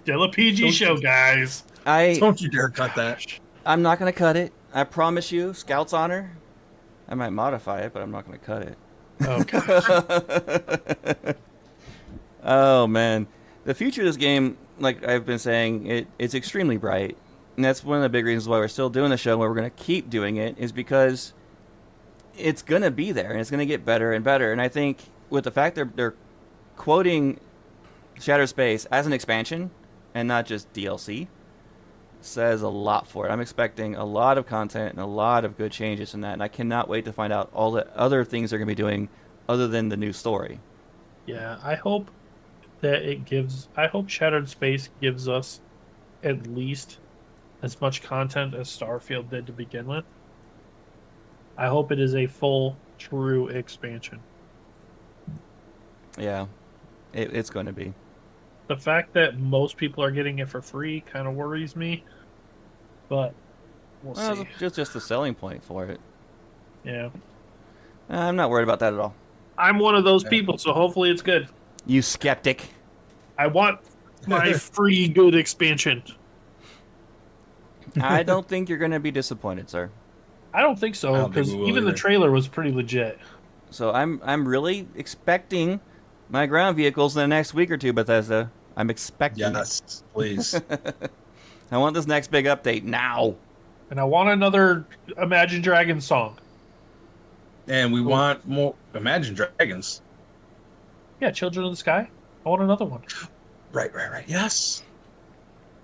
Still a PG show, guys. Don't you dare cut that. I'm not going to cut it. I promise you, Scout's honor. I might modify it, but I'm not going to cut it. Oh, gosh. Oh, man. The future of this game, like I've been saying, it's extremely bright. And that's one of the big reasons why we're still doing the show, why we're going to keep doing it, is because it's going to be there, and it's going to get better and better. And I think with the fact they're quoting Shattered Space as an expansion and not just DLC, says a lot for it. I'm expecting a lot of content and a lot of good changes in that, and I cannot wait to find out all the other things they're going to be doing other than the new story. Yeah, I hope Shattered Space gives us at least as much content as Starfield did to begin with. I hope it is a full, true expansion. Yeah, it's going to be. The fact that most people are getting it for free kind of worries me, but we'll see. It's just the selling point for it. Yeah. I'm not worried about that at all. I'm one of those people, so hopefully it's good. You skeptic. I want my free good expansion. I don't think you're going to be disappointed, sir. I don't think so, because even the trailer was pretty legit. So I'm really expecting my ground vehicles in the next week or two, Bethesda. I'm expecting Yes, please. I want this next big update now. And I want another Imagine Dragons song. And we want more Imagine Dragons. Yeah, Children of the Sky. I want another one. Right. Yes.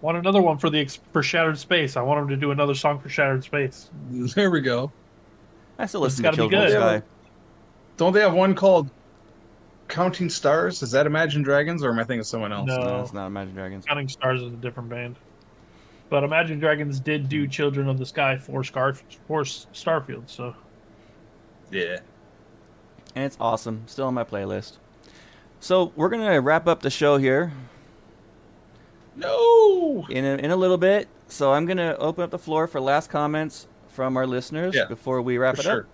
Want another one for Shattered Space. I want them to do another song for Shattered Space. There we go. I still But it's listen to got to be Children of the good. Sky. Don't they have one called Counting Stars? Is that Imagine Dragons, or am I thinking of someone else? No, No, it's not Imagine Dragons. Counting Stars is a different band. But Imagine Dragons did do Children of the Sky for Starfield, so. Yeah. And it's awesome. Still on my playlist. So we're going to wrap up the show here. No! In a little bit. So I'm going to open up the floor for last comments from our listeners before we wrap it up.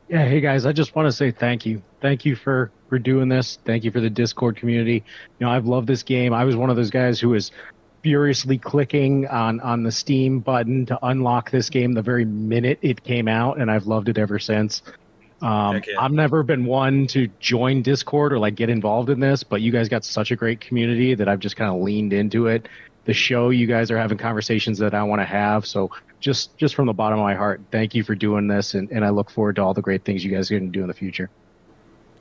Yeah, hey guys, I just want to say thank you. Thank you for doing this. Thank you for the Discord community. You know, I've loved this game. I was one of those guys who was furiously clicking on the Steam button to unlock this game the very minute it came out, and I've loved it ever since. I've never been one to join Discord or like get involved in this, but you guys got such a great community that I've just kind of leaned into it. The show, you guys are having conversations that I want to have. So just from the bottom of my heart, thank you for doing this, and I look forward to all the great things you guys are going to do in the future.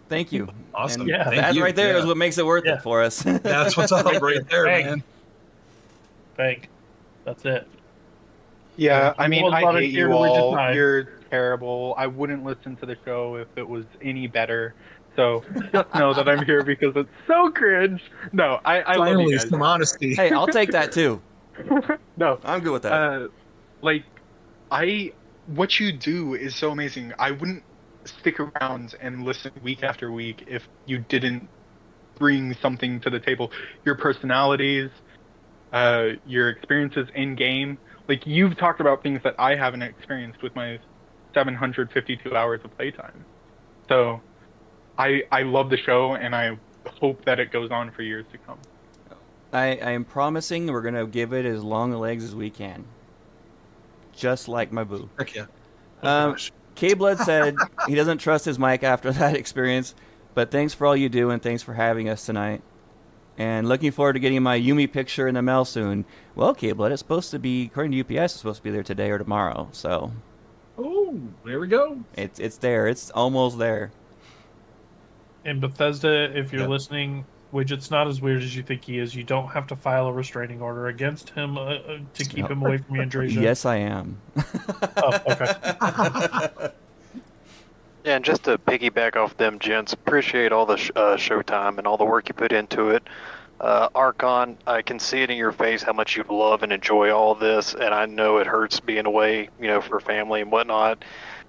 Thank you. Awesome. And yeah, that right there is what makes it worth it for us. That's what's up right there, man. That's it. Yeah, I mean, I hate you all. You're You're terrible. I wouldn't listen to the show if it was any better. So just know that I'm here because it's so cringe. No, I love you guys. Some honesty. Hey, I'll take that too. No, I'm good with that. What you do is so amazing. I wouldn't stick around and listen week after week if you didn't bring something to the table. Your personalities, your experiences in game. Like, you've talked about things that I haven't experienced with my 752 hours of playtime. So I love the show, and I hope that it goes on for years to come. I am promising we're going to give it as long legs as we can. Just like my boo. Heck yeah. K-Blood said he doesn't trust his mic after that experience, but thanks for all you do, and thanks for having us tonight. And looking forward to getting my Yumi picture in the mail soon. Well, K-Blood, it's supposed to be, according to UPS, it's supposed to be there today or tomorrow. So, oh, there we go. It's there. It's almost there. In Bethesda, if you're listening, Widget's not as weird as you think he is. You don't have to file a restraining order against him to keep him away from Andresia. Yes, I am. Oh, okay. Yeah, and just to piggyback off them, gents, appreciate all the showtime and all the work you put into it. Archon, I can see it in your face how much you love and enjoy all this, and I know it hurts being away, for family and whatnot,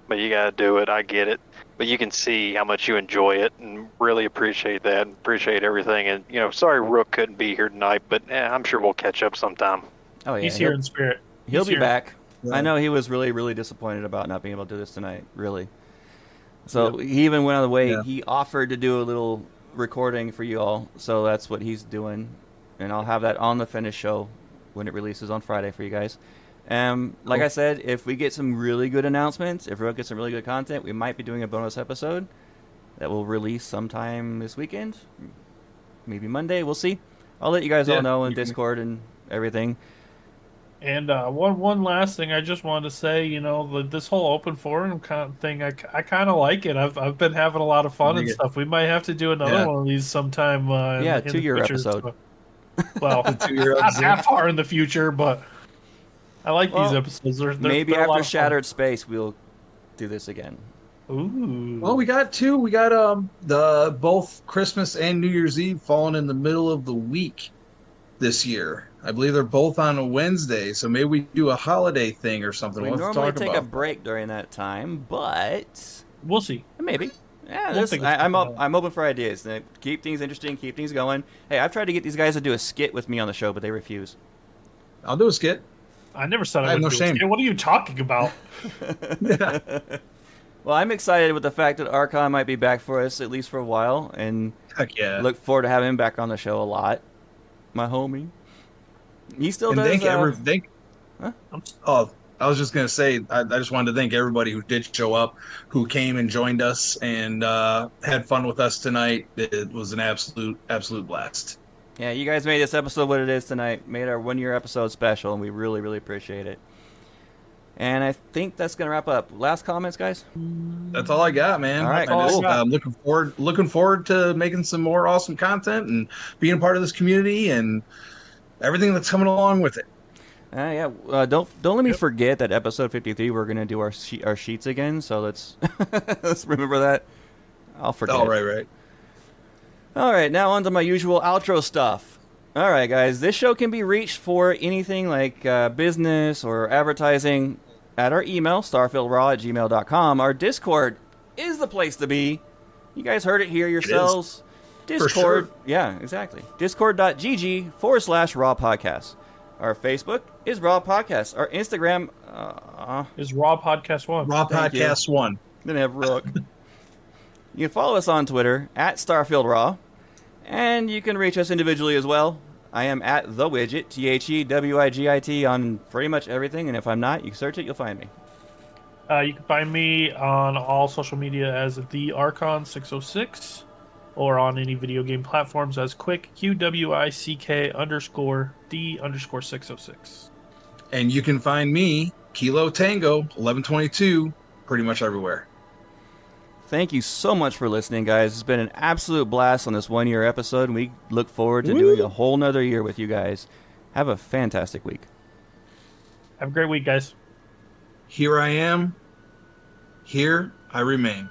but you gotta do it. I get it. But you can see how much you enjoy it and really appreciate that and appreciate everything. And, sorry Rook couldn't be here tonight, but I'm sure we'll catch up sometime. Oh, yeah. He's here in spirit. He'll be back. Yeah. I know he was really, really disappointed about not being able to do this tonight, really. So he even went out of the way. Yeah. He offered to do a little recording for you all, so that's what he's doing. And I'll have that on the finished show when it releases on Friday for you guys. Like I said, if we get some really good announcements, if we get some really good content, we might be doing a bonus episode that will release sometime this weekend, maybe Monday. We'll see. I'll let you guys all know in Discord and everything. And one last thing I just wanted to say, this whole open forum kind of thing, I kind of like it. I've been having a lot of fun and stuff. We might have to do another one of these sometime. In 2-year episode. So, well, not that far in the future, but I like these episodes. They're maybe after Shattered Space, we'll do this again. Ooh. Well, we got two. We got the both Christmas and New Year's Eve falling in the middle of the week this year. I believe they're both on a Wednesday, so maybe we do a holiday thing or something. We normally take a break during that time, but we'll see. Maybe. Yeah, I'm open for ideas. Keep things interesting, keep things going. Hey, I've tried to get these guys to do a skit with me on the show, but they refuse. I'll do a skit. I never said I would do a skit. What are you talking about? Well, I'm excited with the fact that Archon might be back for us, at least for a while, and look forward to having him back on the show a lot. My homie. He still does. Huh? Oh, I was just gonna say, I just wanted to thank everybody who did show up, who came and joined us and had fun with us tonight. It was an absolute blast. Yeah, you guys made this episode what it is tonight. Made our 1-year episode special, and we really, really appreciate it. And I think that's going to wrap up. Last comments, guys? That's all I got, man. All right, I'm cool. looking forward to making some more awesome content and being a part of this community and everything that's coming along with it. Don't let me forget that episode 53 we're gonna do our sheets again. So let's let's remember that. I'll forget. Oh, right. All right, now on to my usual outro stuff. All right, guys, this show can be reached for anything like business or advertising at our email, starfieldraw@gmail.com. Our Discord is the place to be. You guys heard it here yourselves. Discord, sure. Yeah, exactly. Discord.gg/Raw Podcast. Our Facebook is Raw Podcast. Our Instagram is Raw Podcast 1. Raw Podcast 1. Then have Rook. You can follow us on Twitter at Starfield Raw. And you can reach us individually as well. I am at The Widget, TheWigit, on pretty much everything. And if I'm not, you search it, you'll find me. You can find me on all social media as the Archon 606, or on any video game platforms as Quick, QWICK_D_606. And you can find me, Kilo Tango 1122, pretty much everywhere. Thank you so much for listening, guys. It's been an absolute blast on this 1 year episode, and we look forward to doing a whole nother year with you guys. Have a fantastic week. Have a great week, guys. Here I am. Here I remain.